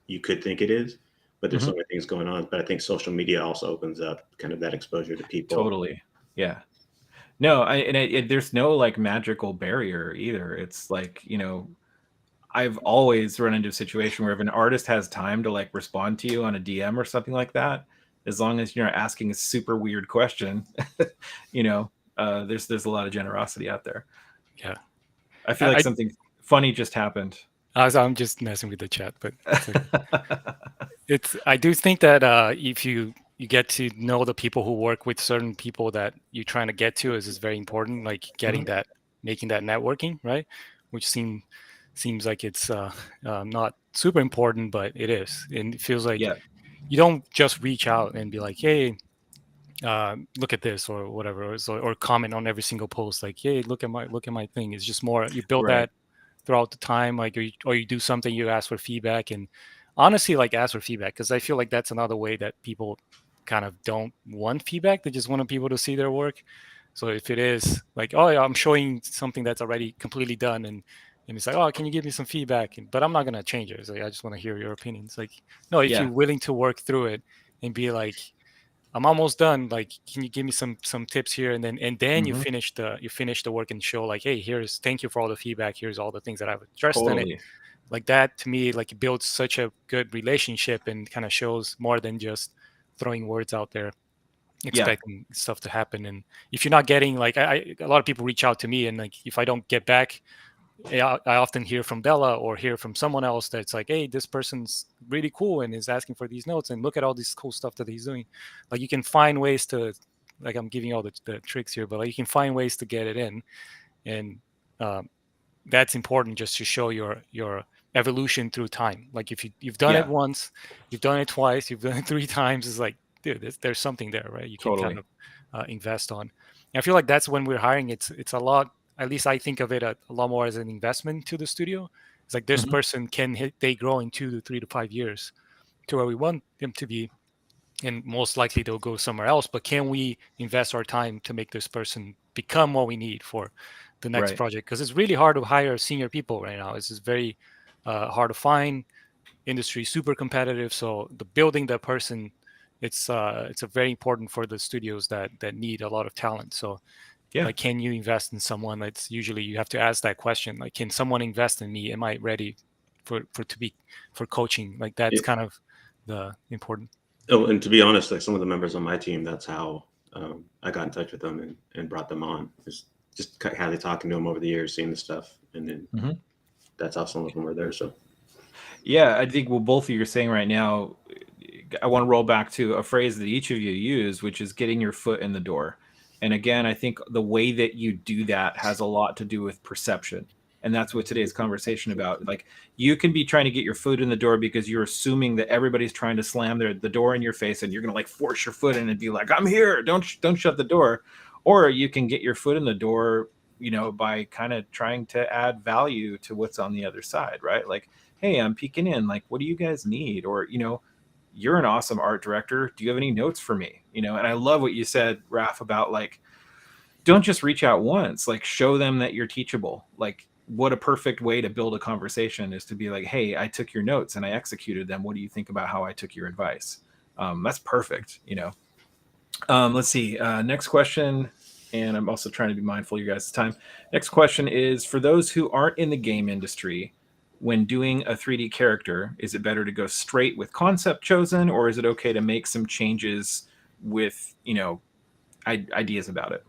S2: you could think it is, but there's so many things going on. But I think social media also opens up kind of that exposure to people.
S1: Totally. Yeah. No, there's no like magical barrier either. It's like, I've always run into a situation where if an artist has time to like respond to you on a DM or something like that, as long as you're not asking a super weird question, there's a lot of generosity out there.
S3: Yeah.
S1: I feel like something funny just happened.
S3: I'm just messing with the chat, but I do think that if you get to know the people who work with certain people that you're trying to get to is very important. Like getting
S1: Mhm.
S3: that, making that networking, right? Which seems like it's not super important, but it is, and it feels like
S1: Yeah,
S3: you don't just reach out and be like, hey, look at this or whatever, or comment on every single post like, hey, look at my thing. It's just more you build
S1: right.
S3: that throughout the time, like, or you do something, you ask for feedback, and honestly, like, ask for feedback, because I feel like that's another way that people kind of don't want feedback. They just want people to see their work. So if it is like, oh yeah, I'm showing something that's already completely done, and it's like, oh, can you give me some feedback? But I'm not gonna change it. It's like, I just want to hear your opinions. Like, no, if
S1: Yeah.
S3: you're willing to work through it and be like, I'm almost done. Like, can you give me some tips here? And then
S1: Hmm.
S3: you finish the work and show like, hey, thank you for all the feedback. Here's all the things that I've addressed in it.
S1: Totally.
S3: Like that to me, like it builds such a good relationship and kind of shows more than just throwing words out there,
S1: Yeah.
S3: expecting stuff to happen. And if you're not getting like, a lot of people reach out to me, and like if I don't get back, yeah, I often hear from Dela or hear from someone else that's like, hey, this person's really cool and is asking for these notes, and look at all this cool stuff that he's doing. Like you can find ways to, like, I'm giving you all the tricks here, but like you can find ways to get it in. And um, that's important, just to show your evolution through time. Like if you've done it
S1: Yeah.
S3: once, you've done it twice, you've done it 3 times, it's like, dude, there's something there, right? You can kind
S1: Totally.
S3: of invest on. And I feel like that's when we're hiring. It's a lot. At least I think of it a lot more as an investment to the studio. It's like this
S1: Hmm.
S3: person they grow in 2 to 3 to 5 years to where we want them to be, and most likely they'll go somewhere else. But can we invest our time to make this person become what we need for the next
S1: Right.
S3: project? Because it's really hard to hire senior people right now. It's just very hard to find. Industry super competitive. So the building that person, it's a very important for the studios that need a lot of talent. So
S1: Yeah.
S3: like, can you invest in someone? That's usually you have to ask that question. Like, can someone invest in me? Am I ready for coaching? Like that's
S2: It,
S3: kind of the important.
S2: oh, and to be honest, like some of the members on my team, that's how I got in touch with them and brought them on. It's just kind of talking to them over the years, seeing the stuff, and then
S1: Hmm.
S2: that's how some of them were there. So
S1: Yeah, I think what both of you are saying right now, I want to roll back to a phrase that each of you use, which is getting your foot in the door. And again, I think the way that you do that has a lot to do with perception. And that's what today's conversation about. Like, you can be trying to get your foot in the door because you're assuming that everybody's trying to slam the door in your face, and you're going to like force your foot in and be like, I'm here, don't shut the door. Or you can get your foot in the door, by kind of trying to add value to what's on the other side, right? Like, hey, I'm peeking in, like, what do you guys need? Or, you're an awesome art director, do you have any notes for me? And I love what you said, Raf, about like, don't just reach out once, like show them that you're teachable. Like, what a perfect way to build a conversation is to be like, hey, I took your notes and I executed them, what do you think about how I took your advice? That's perfect. Let's see. Next question. And I'm also trying to be mindful of you guys' time. Next question is, for those who aren't in the game industry, when doing a 3D character, is it better to go straight with concept chosen, or is it okay to make some changes with, ideas about it?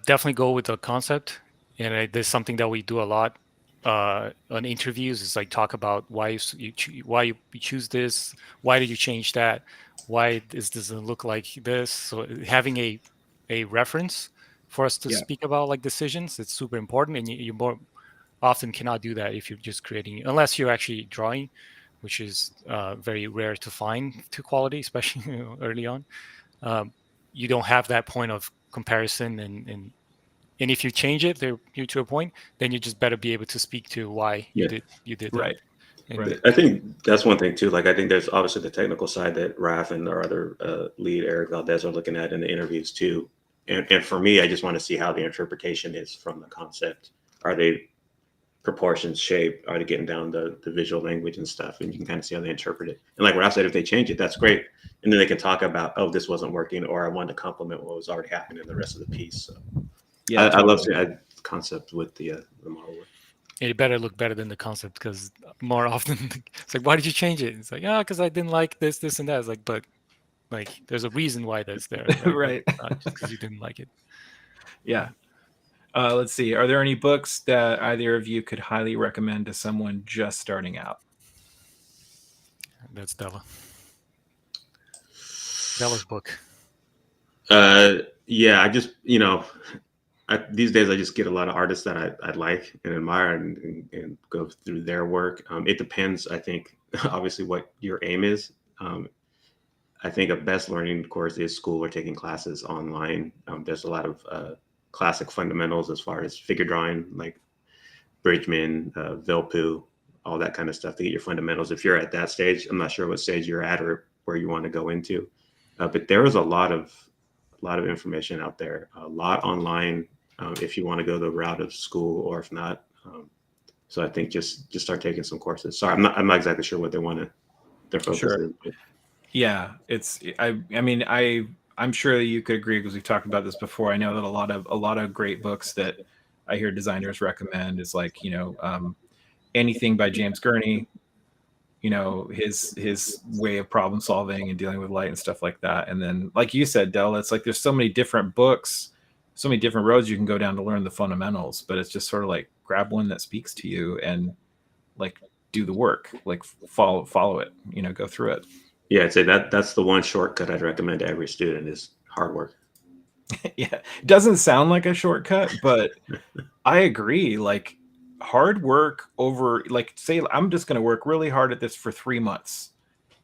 S3: Definitely go with the concept, and there's something that we do a lot on interviews. Is like talk about why you choose this, why did you change that, why this doesn't look like this. So having a reference for us to
S1: Yeah.
S3: speak about like decisions, it's super important, and you more often cannot do that if you're just creating, unless you're actually drawing, which is very rare to find to quality, especially early on. Um, you don't have that point of comparison, and if you change it there you to a point, then you just better be able to speak to why
S2: yeah,
S3: you did that.
S1: Right.
S3: And
S1: Right.
S2: I think that's one thing too. Like I think there's obviously the technical side that Raf and our other lead Eric Valdez are looking at in the interviews too. And for me, I just want to see how the interpretation is from the concept. Are they proportions, shape? Are they getting down the visual language and stuff? And you can kind of see how they interpret it. And like Raf said, if they change it, that's great. And then they can talk about, oh, this wasn't working, or I wanted to complement what was already happening in the rest of the piece. So
S1: Yeah,
S2: I love
S1: totally.
S2: to add concept with the model work.
S3: it better look better than the concept, because more often it's like, why did you change it? It's like, because I didn't like this and that. It's like, but like there's a reason why that's there, right? Like
S1: Right.
S3: not just because you didn't like it.
S1: Yeah. Let's see. Are there any books that either of you could highly recommend to someone just starting out?
S3: That's Dela's book.
S2: Yeah, I just these days I just get a lot of artists that I like and admire and go through their work. It depends, I think, obviously what your aim is. I think a best learning course is school or taking classes online. There's a lot of classic fundamentals as far as figure drawing, like Bridgman, Velpu, all that kind of stuff to get your fundamentals. If you're at that stage, I'm not sure what stage you're at or where you want to go into, but there is a lot of information out there, a lot online. If you want to go the route of school, or if not, so I think just start taking some courses. Sorry, I'm not exactly sure what their focus
S1: Sure.
S2: is. But.
S1: Yeah, I'm sure that you could agree because we've talked about this before. I know that a lot of great books that I hear designers recommend is like, anything by James Gurney, his way of problem solving and dealing with light and stuff like that. And then, like you said, Dell, it's like there's so many different books, so many different roads you can go down to learn the fundamentals. But it's just sort of like grab one that speaks to you and like do the work, like follow it, go through it.
S2: Yeah, I'd say that's the one shortcut I'd recommend to every student is hard work.
S1: Yeah, it doesn't sound like a shortcut, but I agree. Like hard work over, like, say, I'm just going to work really hard at this for 3 months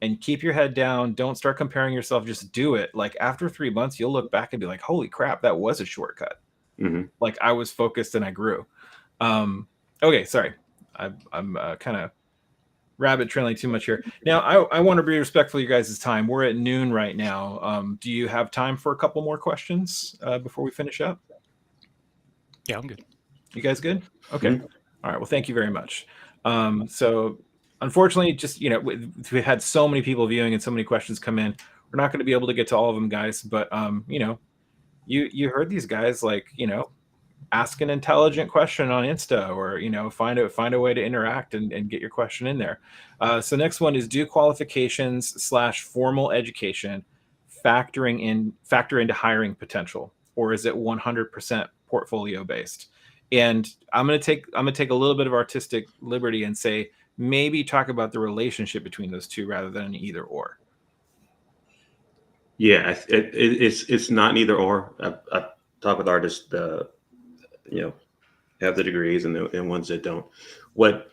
S1: and keep your head down. Don't start comparing yourself. Just do it. Like after 3 months, you'll look back and be like, holy crap, that was a shortcut.
S2: Mm-hmm.
S1: Like I was focused and I grew. Okay, sorry. I'm kind of rabbit trailing too much here. Now, I want to be respectful of you guys' time. We're at noon right now. Do you have time for a couple more questions before we finish up?
S3: Yeah, I'm good.
S1: You guys good? Okay.
S2: Mm-hmm.
S1: All right. Well, thank you very much. So unfortunately, just, we had so many people viewing and so many questions come in. We're not going to be able to get to all of them, guys. But, you heard these guys, like, ask an intelligent question on Insta, or find a way to interact and get your question in there. So next one is, do qualifications / formal education factor into hiring potential, or is it 100% portfolio based? And I'm gonna take a little bit of artistic liberty and say maybe talk about the relationship between those two rather than an either or.
S2: Yeah, it's not an either or. I talk with artists, have the degrees and ones that don't. What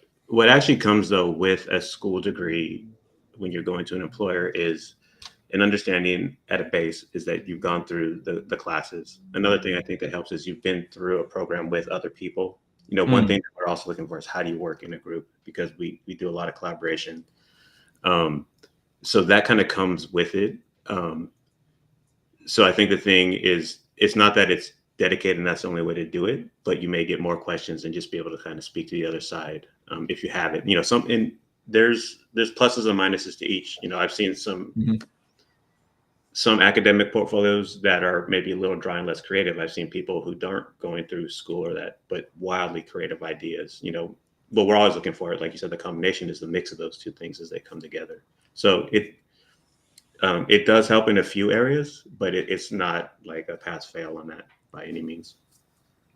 S2: actually comes though with a school degree when you're going to an employer is an understanding at a base is that you've gone through the classes. Another thing I think that helps is you've been through a program with other people. One thing that we're also looking for is how do you work in a group, because we do a lot of collaboration. So that kind of comes with it. So I think the thing is, it's not that it's dedicated and that's the only way to do it, but you may get more questions and just be able to kind of speak to the other side if you have it. There's pluses and minuses to each. I've seen some academic portfolios that are maybe a little dry and less creative. I've seen people who aren't going through school or that, but wildly creative ideas. But we're always looking for it. Like you said, the combination is the mix of those two things as they come together. So it does help in a few areas, but it's not like a pass fail on that by any means.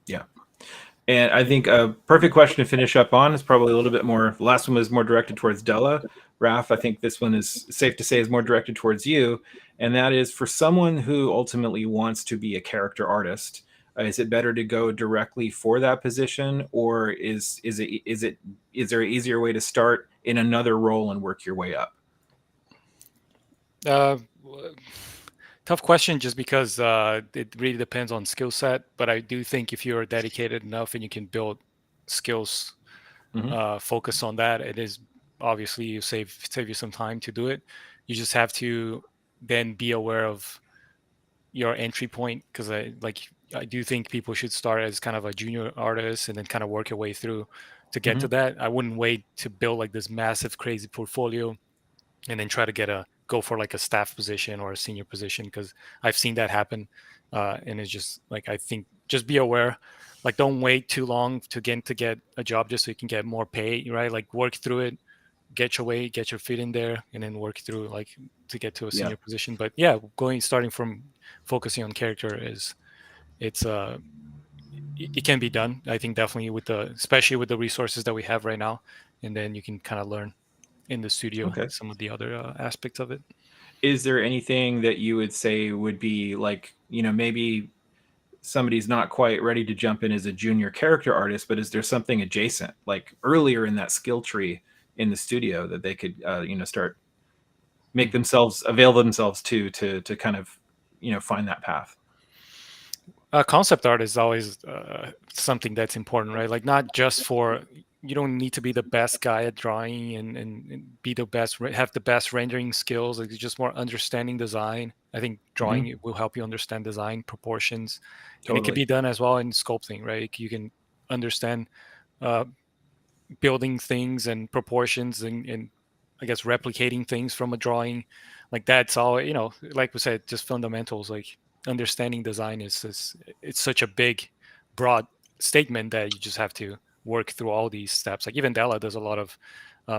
S1: Yeah. And I think a perfect question to finish up on is probably a little bit more. The last one was more directed towards Dela. Raf, I think this one is safe to say is more directed towards you. And that is, for someone who ultimately wants to be a character artist, is it better to go directly for that position, or is there an easier way to start in another role and work your way up?
S3: Tough question, just because it really depends on skill set. But I do think if you're dedicated enough and you can build skills, focus on that, it is obviously you save you some time to do it. You just have to then be aware of your entry point, because I do think people should start as kind of a junior artist and then kind of work your way through to get to that. I wouldn't wait to build like this massive crazy portfolio and then try to go for like a staff position or a senior position, because I've seen that happen. And it's just like, I think just be aware, like don't wait too long to get a job just so you can get more pay, right? Like work through it, get your feet in there, and then work through like to get to a senior position. But yeah, starting from focusing on character it's it can be done. I think definitely especially with the resources that we have right now, and then you can kind of learn in the studio some of the other aspects of it.
S1: Is there anything that you would say would be like, maybe somebody's not quite ready to jump in as a junior character artist, but is there something adjacent, like earlier in that skill tree in the studio, that they could, start avail themselves to kind of, find that path?
S3: Concept art is always something that's important, right? Like not just you don't need to be the best guy at drawing and be the best, have the best rendering skills. Like it's just more understanding design. I think drawing will help you understand design, proportions, and it can be done as well in sculpting, right? You can understand building things and proportions and I guess replicating things from a drawing. Like that's all, like we said, just fundamentals. Like understanding design it's such a big, broad statement that you just have to work through all these steps. Like even Dela does a lot of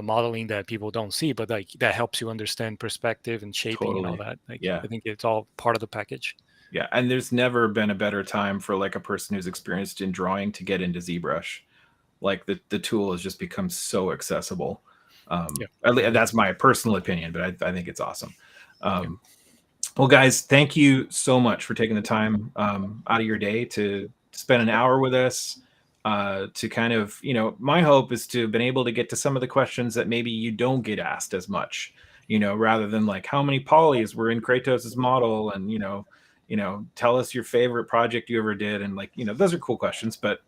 S3: modeling that people don't see, but like that helps you understand perspective and shaping and all that. Like I think it's all part of the package.
S1: Yeah, and there's never been a better time for like a person who's experienced in drawing to get into ZBrush. Like the tool has just become so accessible. That's my personal opinion, but I think it's awesome. Well, guys, thank you so much for taking the time out of your day to spend an hour with us, to kind of, my hope is to have been able to get to some of the questions that maybe you don't get asked as much, rather than like how many polys were in Kratos's model, and, tell us your favorite project you ever did. And like, those are cool questions, but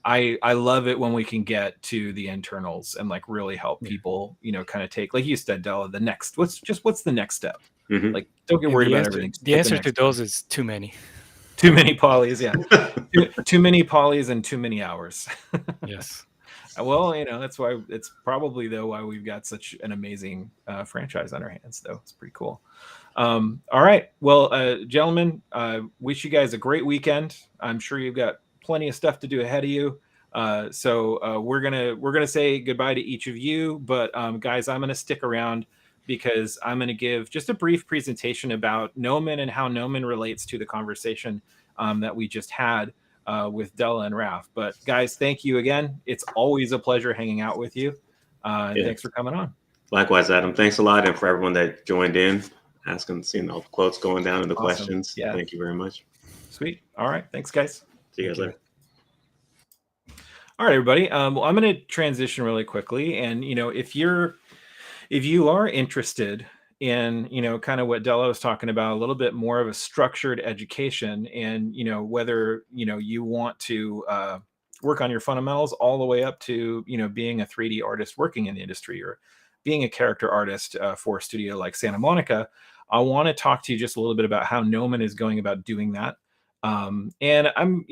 S1: I love it when we can get to the internals and like really help people, kind of take, like you said, Dela, what's the next step? Like, don't get worried about everything.
S3: The answer to those is too many.
S1: Too many polys, yeah. too many polys and too many hours.
S3: Yes.
S1: Well, that's why it's probably though why we've got such an amazing franchise on our hands, though. It's pretty cool. All right. Well, gentlemen, wish you guys a great weekend. I'm sure you've got plenty of stuff to do ahead of you. So we're gonna say goodbye to each of you, but guys, I'm gonna stick around because I'm gonna give just a brief presentation about Gnomon and how Gnomon relates to the conversation that we just had with Dela and Raf. But guys, thank you again. It's always a pleasure hanging out with you. And thanks for coming on.
S2: Likewise, Adam. Thanks a lot, and for everyone that joined in, asking, seeing all the quotes going down in the questions. Yeah. Thank you very much.
S1: Sweet. All right. Thanks, guys.
S2: See you guys later.
S1: All right, everybody. Well, I'm going to transition really quickly, and if you are interested in kind of what Dela was talking about, a little bit more of a structured education, and whether you want to work on your fundamentals all the way up to being a 3D artist working in the industry, or being a character artist for a studio like Santa Monica, I want to talk to you just a little bit about how Gnomon is going about doing that. And I'm,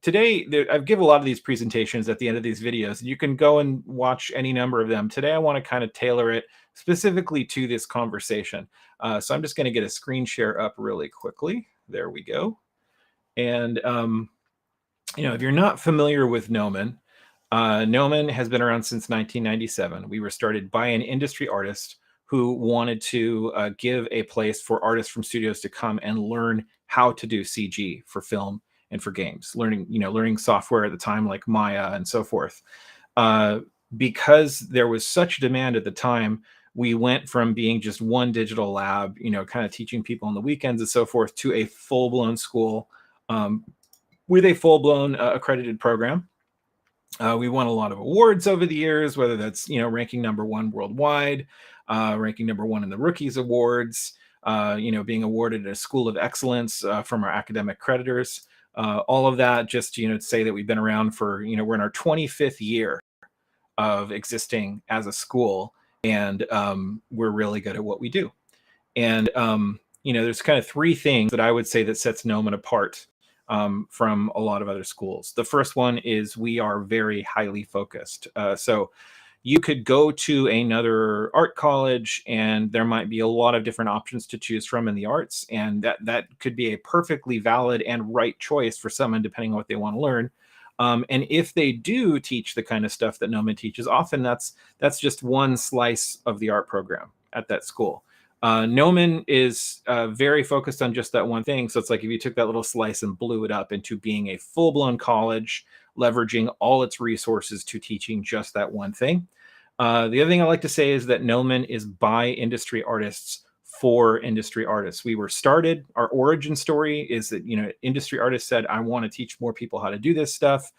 S1: today I give a lot of these presentations at the end of these videos, and you can go and watch any number of them. Today, I want to kind of tailor it specifically to this conversation. So I'm just going to get a screen share up really quickly. There we go. And, if you're not familiar with Gnomon, Gnomon has been around since 1997. We were started by an industry artist who wanted to give a place for artists from studios to come and learn how to do CG for film and for games, learning software at the time like Maya and so forth. Because there was such demand at the time, we went from being just one digital lab, kind of teaching people on the weekends and so forth, to a full-blown school with a full-blown accredited program. We won a lot of awards over the years, whether that's, ranking #1 worldwide, ranking #1 in the Rookies Awards, being awarded a School of Excellence from our academic creditors. All of that just, to say that we've been around for, we're in our 25th year of existing as a school, and we're really good at what we do. And, there's kind of three things that I would say that sets Gnomon apart from a lot of other schools. The first one is we are very highly focused. So you could go to another art college and there might be a lot of different options to choose from in the arts, and that could be a perfectly valid and right choice for someone depending on what they want to learn. And if they do teach the kind of stuff that Gnomon teaches, often that's just one slice of the art program at that school. Gnomon is very focused on just that one thing. So it's like if you took that little slice and blew it up into being a full-blown college, leveraging all its resources to teaching just that one thing. The other thing I like to say is that Gnomon is by industry artists for industry artists. We were started, our origin story is that, industry artists said, I want to teach more people how to do this stuff.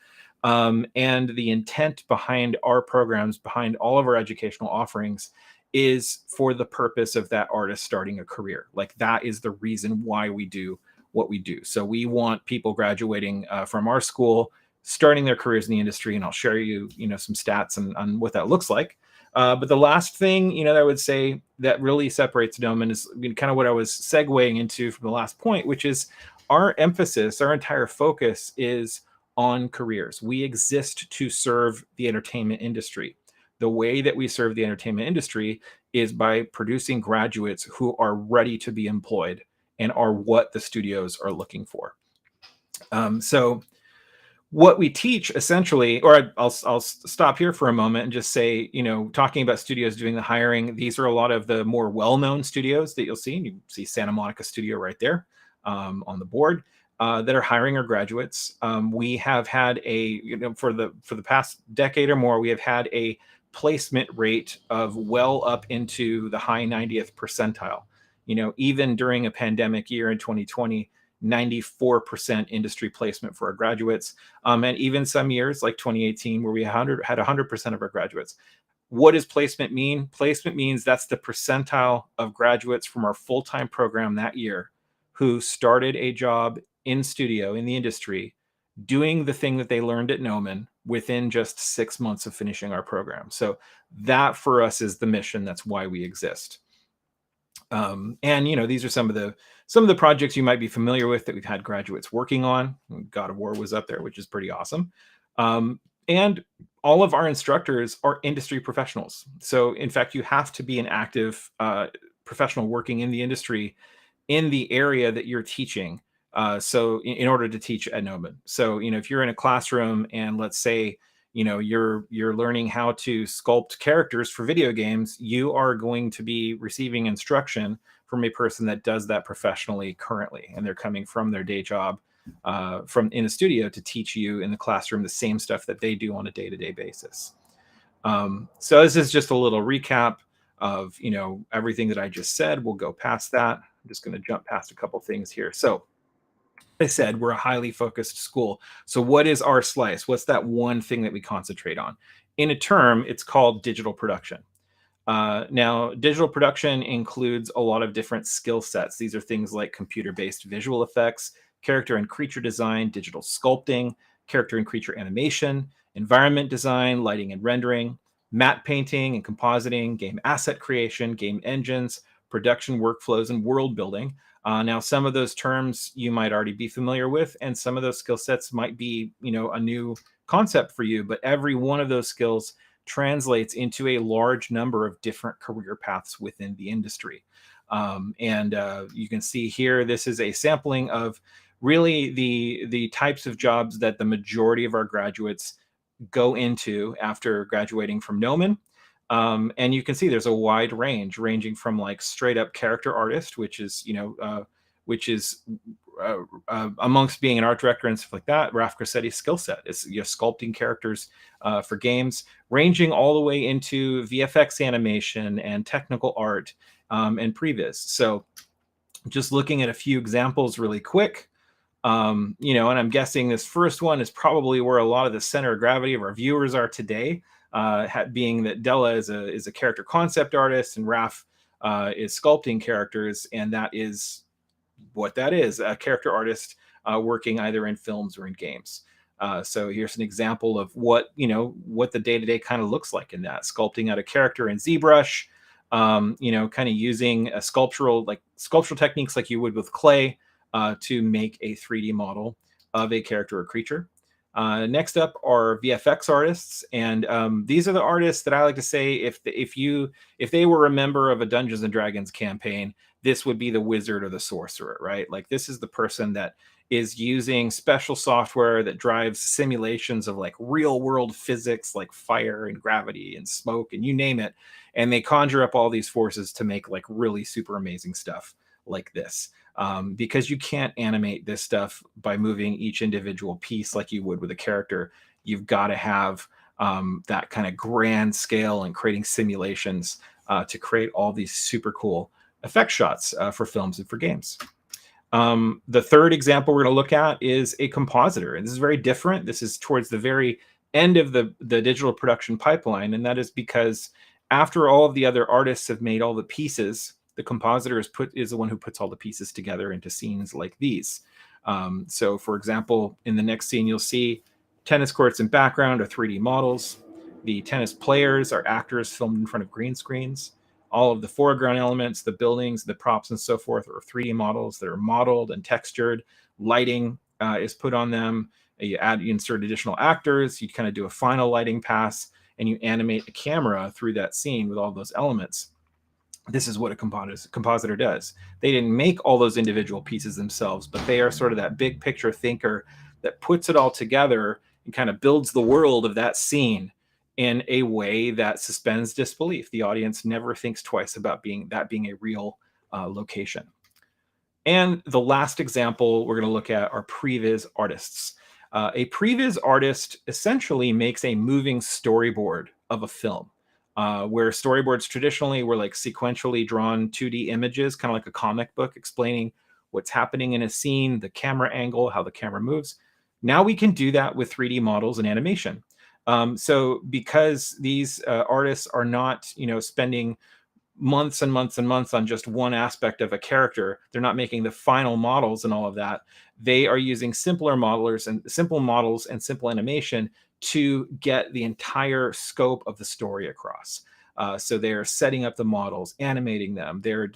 S1: And the intent behind our programs, behind all of our educational offerings, is for the purpose of that artist starting a career. Like that is the reason why we do what we do. So we want people graduating from our school, starting their careers in the industry, and I'll share you, some stats on what that looks like. But the last thing, that I would say that really separates Gnomon is kind of what I was segueing into from the last point, which is our emphasis, our entire focus is on careers. We exist to serve the entertainment industry. The way that we serve the entertainment industry is by producing graduates who are ready to be employed and are what the studios are looking for. So what we teach essentially, or I'll stop here for a moment and just say, talking about studios doing the hiring, these are a lot of the more well-known studios that you'll see. You see Santa Monica Studio right there on the board that are hiring our graduates. We have had for the past decade or more, we have had a placement rate of well up into the high 90th percentile. Even during a pandemic year in 2020, 94% industry placement for our graduates. And even some years like 2018, where we had 100% of our graduates. What does placement mean? Placement means that's the percentile of graduates from our full-time program that year who started a job in studio in the industry doing the thing that they learned at Gnomon within just 6 months of finishing our program. So that for us is the mission. That's why we exist. And these are some of the projects you might be familiar with that we've had graduates working on. God of War was up there, which is pretty awesome. And all of our instructors are industry professionals. So in fact, you have to be an active professional working in the industry in the area that you're teaching. So in order to teach at Gnomon. So, if you're in a classroom and let's say, you're learning how to sculpt characters for video games, you are going to be receiving instruction from a person that does that professionally currently. And they're coming from their day job from in a studio to teach you in the classroom the same stuff that they do on a day-to-day basis. So this is just a little recap of, everything that I just said. We'll go past that. I'm just going to jump past a couple things here. So I said, we're a highly focused school. So what is our slice? What's that one thing that we concentrate on? In a term, it's called digital production. Now, digital production includes a lot of different skill sets. These are things like computer-based visual effects, character and creature design, digital sculpting, character and creature animation, environment design, lighting and rendering, matte painting and compositing, game asset creation, game engines, production workflows, and world building. Now, some of those terms you might already be familiar with, and some of those skill sets might be, a new concept for you, but every one of those skills translates into a large number of different career paths within the industry. And you can see here, this is a sampling of really the types of jobs that the majority of our graduates go into after graduating from Gnomon. And you can see there's a wide range, ranging from like straight up character artist, which is, amongst being an art director and stuff like that, Rafael Grassetti's skill set is sculpting characters for games, ranging all the way into VFX animation and technical art and previs. So just looking at a few examples really quick, and I'm guessing this first one is probably where a lot of the center of gravity of our viewers are today, being that Dela is a character concept artist and Raf is sculpting characters, and that is what that is, a character artist working either in films or in games. So here's an example of what the day-to-day kind of looks like in that, sculpting out a character in ZBrush, kind of using a sculptural techniques like you would with clay to make a 3D model of a character or creature. Next up are VFX artists, and these are the artists that I like to say if they were a member of a Dungeons and Dragons campaign, this would be the wizard or the sorcerer, right? Like this is the person that is using special software that drives simulations of like real world physics like fire and gravity and smoke and you name it. and they conjure up all these forces to make like really super amazing stuff like this. Because you can't animate this stuff by moving each individual piece like you would with a character. You've got to have that kind of grand scale and creating simulations to create all these super cool effect shots for films and for games. The third example we're going to look at is a compositor, and this is very different. This is towards the very end of the digital production pipeline, and that is because after all of the other artists have made all the pieces, the compositor is the one who puts all the pieces together into scenes like these. So, for example, in the next scene, you'll see tennis courts in background are 3D models. The tennis players are actors filmed in front of green screens. All of the foreground elements, the buildings, the props, and so forth are 3D models that are modeled and textured. Lighting is put on them. You insert additional actors. You kind of do a final lighting pass, and you animate a camera through that scene with all those elements. This is what a compositor does. They didn't make all those individual pieces themselves, but they are sort of that big picture thinker that puts it all together and kind of builds the world of that scene in a way that suspends disbelief. The audience never thinks twice about being a real location. And the last example we're going to look at are previs artists. A previs artist essentially makes a moving storyboard of a film. Where storyboards traditionally were like sequentially drawn 2D images, kind of like a comic book explaining what's happening in a scene, the camera angle, how the camera moves. Now we can do that with 3D models and animation. So because these artists are not, spending months and months and months on just one aspect of a character, they're not making the final models and all of that. They are using simple models and simple animation to get the entire scope of the story across. So they're setting up the models, animating them. They're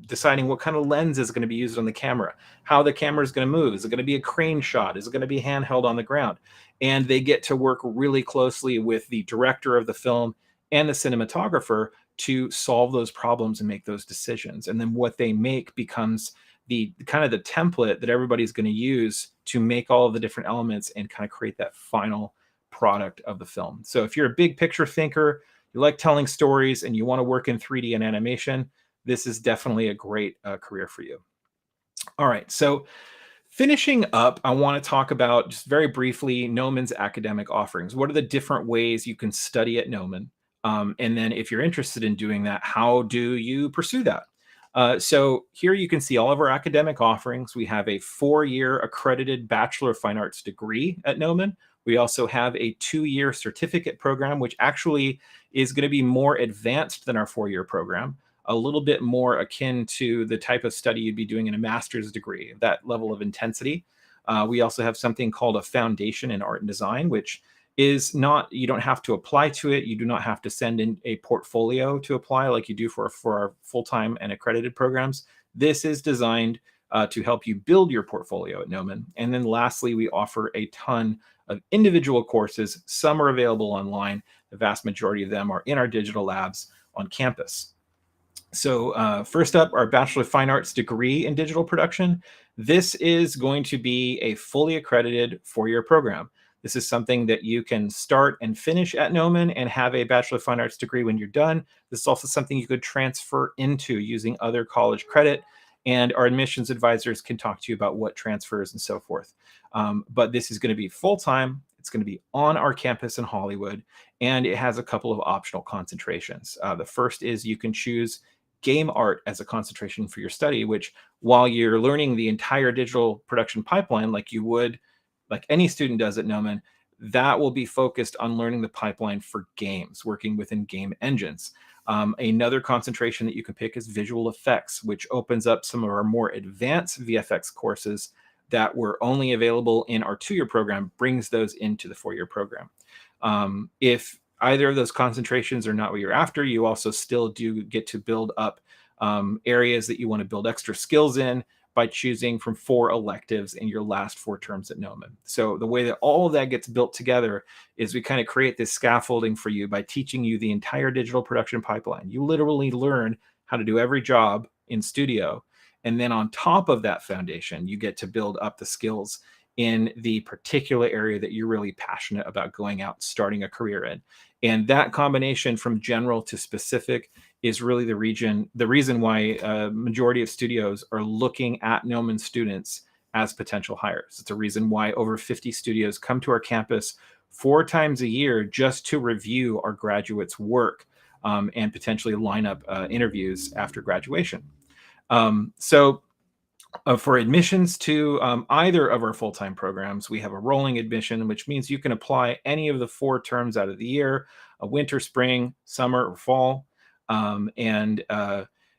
S1: deciding what kind of lens is going to be used on the camera, how the camera is going to move. Is it going to be a crane shot? Is it going to be handheld on the ground? And they get to work really closely with the director of the film and the cinematographer to solve those problems and make those decisions. And then what they make becomes the kind of the template that everybody's going to use to make all of the different elements and kind of create that final product of the film. So if you're a big picture thinker, you like telling stories, and you want to work in 3D and animation, this is definitely a great career for you. All right, so finishing up, I want to talk about just very briefly Gnomond's academic offerings. What are the different ways you can study at Gnomon? And then if you're interested in doing that, how do you pursue that? So here you can see all of our academic offerings. We have a 4-year accredited Bachelor of Fine Arts degree at Gnomon. We also have a 2-year certificate program, which actually is going to be more advanced than our 4-year program, a little bit more akin to the type of study you'd be doing in a master's degree, that level of intensity. We also have something called a foundation in art and design, which is not, you don't have to apply to it. You do not have to send in a portfolio to apply like you do for our full-time and accredited programs. This is designed to help you build your portfolio at Gnomon. And then lastly, we offer a ton of individual courses. Some are available online. The vast majority of them are in our digital labs on campus. So first up, our Bachelor of Fine Arts degree in digital production. This is going to be a fully accredited 4-year program. This is something that you can start and finish at Gnomon and have a Bachelor of Fine Arts degree when you're done. This is also something you could transfer into using other college credit, and our admissions advisors can talk to you about what transfers and so forth. But this is going to be full-time. It's going to be on our campus in Hollywood, and it has a couple of optional concentrations. The first is you can choose game art as a concentration for your study, which while you're learning the entire digital production pipeline like you would, like any student does at Gnomon, that will be focused on learning the pipeline for games, working within game engines. Another concentration that you can pick is visual effects, which opens up some of our more advanced VFX courses that were only available in our 2-year program, brings those into the 4-year program. If either of those concentrations are not what you're after, you also still do get to build up areas that you want to build extra skills in by choosing from 4 electives in your last 4 terms at Gnomon. So the way that all of that gets built together is we kind of create this scaffolding for you by teaching you the entire digital production pipeline. You literally learn how to do every job in studio. And then on top of that foundation, you get to build up the skills in the particular area that you're really passionate about going out and starting a career in. And that combination from general to specific is really the reason why majority of studios are looking at Gnomon students as potential hires. It's a reason why over 50 studios come to our campus 4 times a year just to review our graduates' work and potentially line up interviews after graduation. For admissions to either of our full-time programs, we have a rolling admission, which means you can apply any of the 4 terms out of the year, a winter, spring, summer, or fall.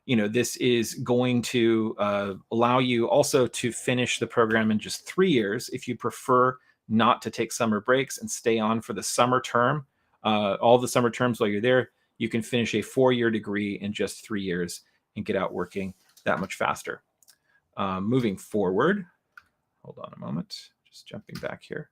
S1: This is going to allow you also to finish the program in just 3 years if you prefer not to take summer breaks and stay on for the summer term. All the summer terms while you're there, you can finish a 4-year degree in just 3 years and get out working that much faster. Moving forward, hold on a moment, just jumping back here.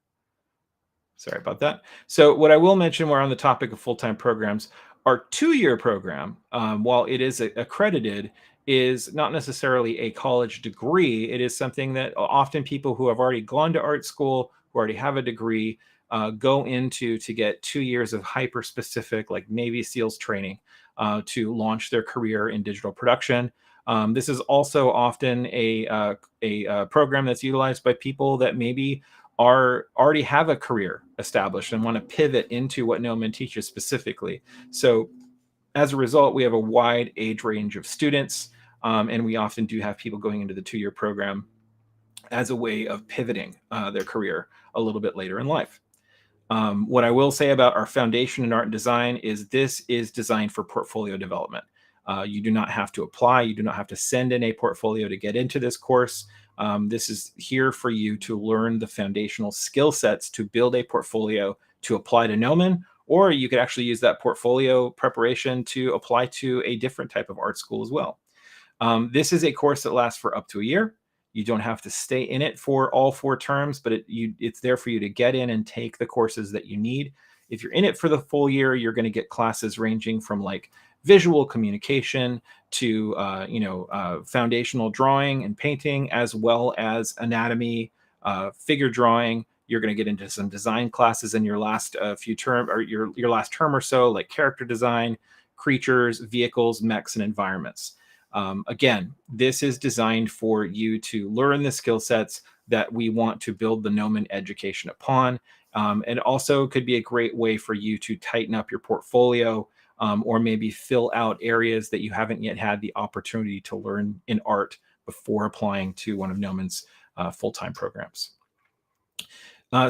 S1: Sorry about that. So what I will mention, we're on the topic of full-time programs. Our 2-year program, while it is accredited, is not necessarily a college degree. It is something that often people who have already gone to art school, who already have a degree, go into to get 2 years of hyper-specific, like Navy SEALs training to launch their career in digital production. This is also often a program that's utilized by people that maybe already have a career established and want to pivot into what Gnomon teaches specifically. So as a result, we have a wide age range of students, and we often do have people going into the 2-year program as a way of pivoting their career a little bit later in life. What I will say about our foundation in art and design is this is designed for portfolio development. You do not have to apply. You do not have to send in a portfolio to get into this course. This is here for you to learn the foundational skill sets to build a portfolio to apply to Gnomon, or you could actually use that portfolio preparation to apply to a different type of art school as well. This is a course that lasts for up to a year. You don't have to stay in it for all 4 terms, but it's there for you to get in and take the courses that you need. If you're in it for the full year, you're going to get classes ranging from like visual communication to foundational drawing and painting, as well as anatomy, figure drawing. You're going to get into some design classes in your last few term, or your last term or so, like character design, creatures, vehicles, mechs, and environments. Again, this is designed for you to learn the skill sets that we want to build the Gnomon education upon. And also could be a great way for you to tighten up your portfolio, or maybe fill out areas that you haven't yet had the opportunity to learn in art before applying to one of Gnomon's full-time programs.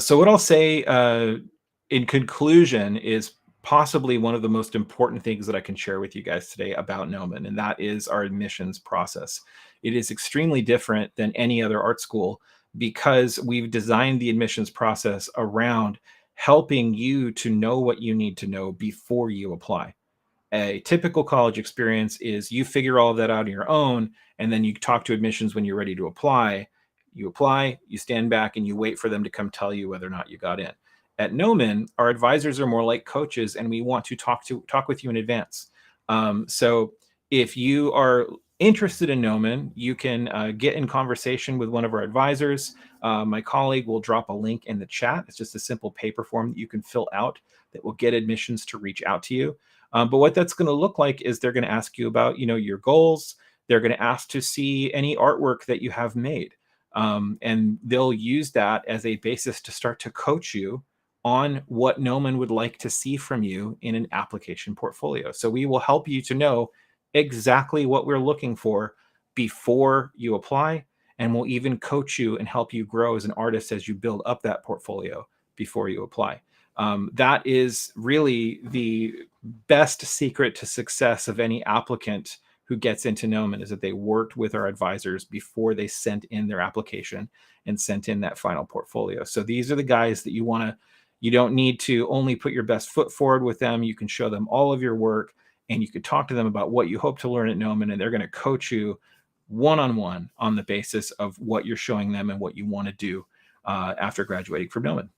S1: So what I'll say in conclusion is possibly one of the most important things that I can share with you guys today about Gnomon, and that is our admissions process. It is extremely different than any other art school because we've designed the admissions process around helping you to know what you need to know before you apply. A typical college experience is you figure all of that out on your own, and then you talk to admissions when you're ready to apply. You apply, you stand back, and you wait for them to come tell you whether or not you got in. At Gnomon, our advisors are more like coaches, and we want to talk with you in advance. So if you are interested in Gnomon, you can get in conversation with one of our advisors. My colleague will drop a link in the chat. It's just a simple paper form that you can fill out that will get admissions to reach out to you. But what that's going to look like is they're going to ask you about, your goals. They're going to ask to see any artwork that you have made. And they'll use that as a basis to start to coach you on what Gnomon would like to see from you in an application portfolio. So we will help you to know exactly what we're looking for before you apply, and we'll even coach you and help you grow as an artist as you build up that portfolio before you apply. That is really the best secret to success of any applicant who gets into Gnomon, is that they worked with our advisors before they sent in their application and sent in that final portfolio. So these are the guys that you don't need to only put your best foot forward with them. You can show them all of your work, and you could talk to them about what you hope to learn at Gnomon, and they're going to coach you one-on-one on the basis of what you're showing them and what you want to do after graduating from Gnomon.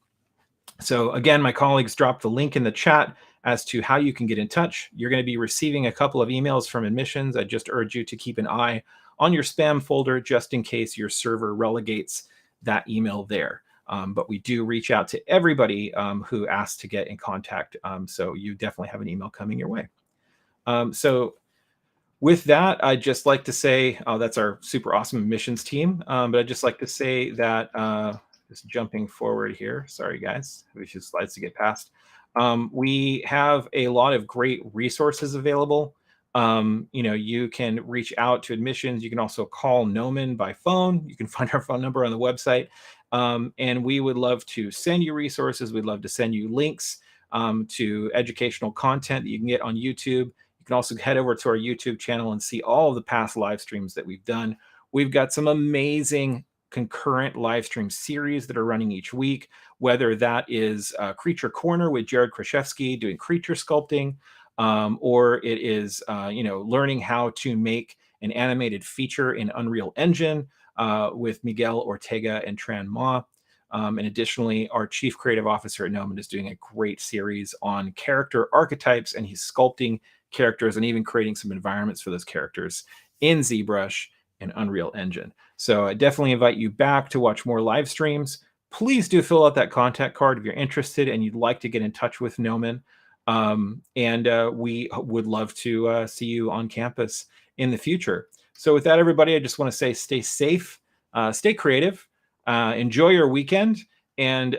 S1: So again, my colleagues dropped the link in the chat as to how you can get in touch. You're going to be receiving a couple of emails from admissions. I just urge you to keep an eye on your spam folder just in case your server relegates that email there. But we do reach out to everybody who asks to get in contact. So you definitely have an email coming your way. So with that, I'd just like to say, that's our super awesome admissions team. But I'd just like to say that, just jumping forward here, sorry guys, we have a few slides to get past. We have a lot of great resources available. You can reach out to admissions. You can also call Nomen by phone. You can find our phone number on the website. And we would love to send you resources. We'd love to send you links to educational content that you can get on YouTube. You can also head over to our YouTube channel and see all of the past live streams that we've done. We've got some amazing concurrent live stream series that are running each week, whether that is Creature Corner with Jared Kraszewski doing creature sculpting, or it is learning how to make an animated feature in Unreal Engine with Miguel Ortega and Tran Ma. And additionally, our chief creative officer at Nomen is doing a great series on character archetypes, and he's sculpting characters and even creating some environments for those characters in ZBrush and Unreal Engine. So I definitely invite you back to watch more live streams. Please do fill out that contact card if you're interested and you'd like to get in touch with Nomen. We would love to see you on campus in the future. So with that, everybody, I just want to say stay safe, stay creative, enjoy your weekend. And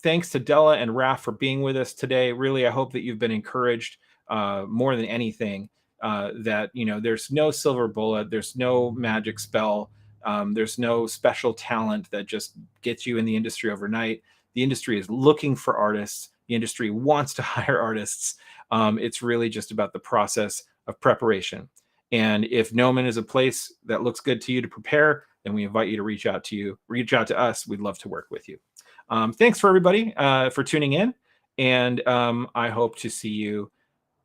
S1: thanks to Dela and Raf for being with us today. Really, I hope that you've been encouraged more than anything, that there's no silver bullet, there's no magic spell, there's no special talent that just gets you in the industry overnight. The industry is looking for artists. The industry wants to hire artists. It's really just about the process of preparation. And if Nomen is a place that looks good to you to prepare, then we invite you to reach out to us. We'd love to work with you. Thanks for everybody for tuning in, and I hope to see you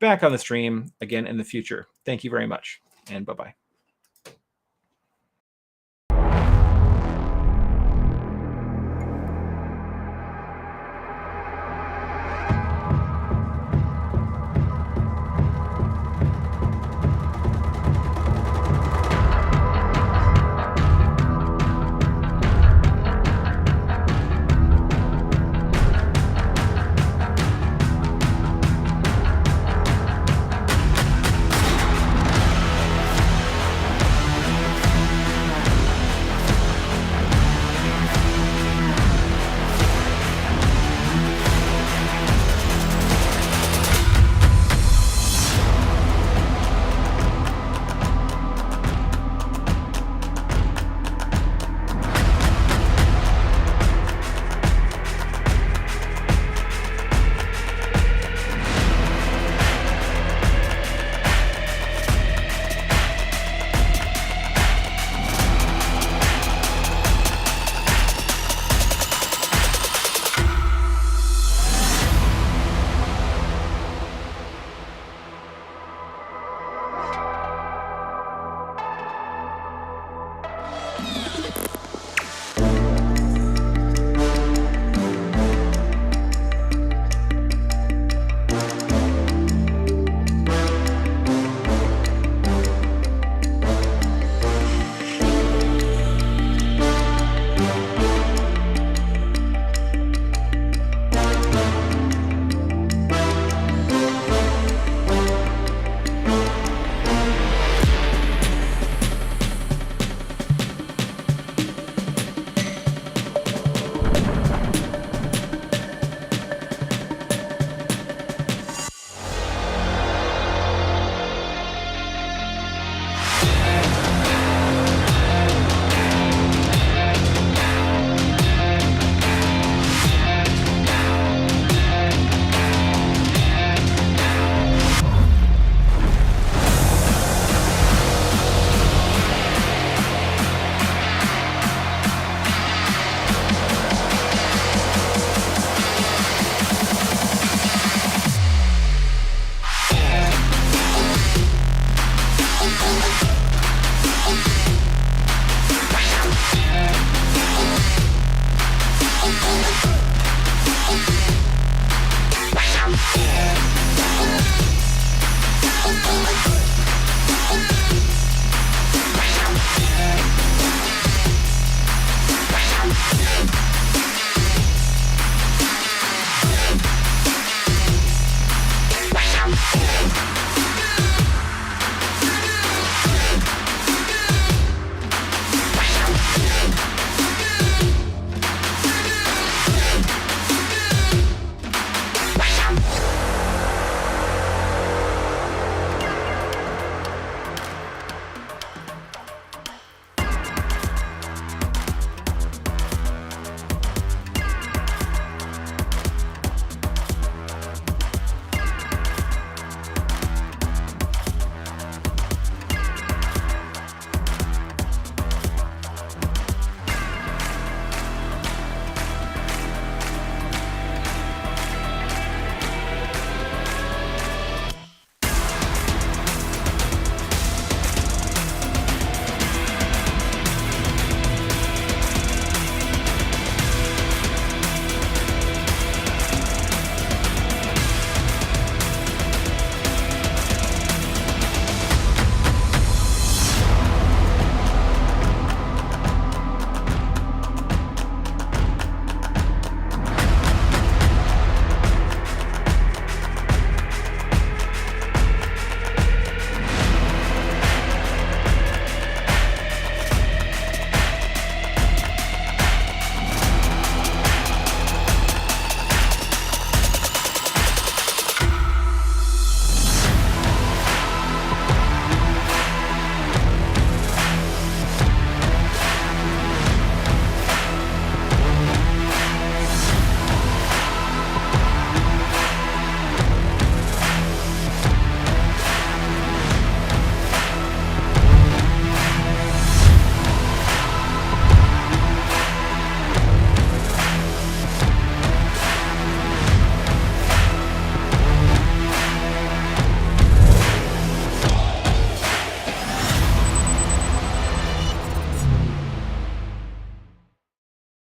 S1: back on the stream again in the future. Thank you very much, and bye-bye.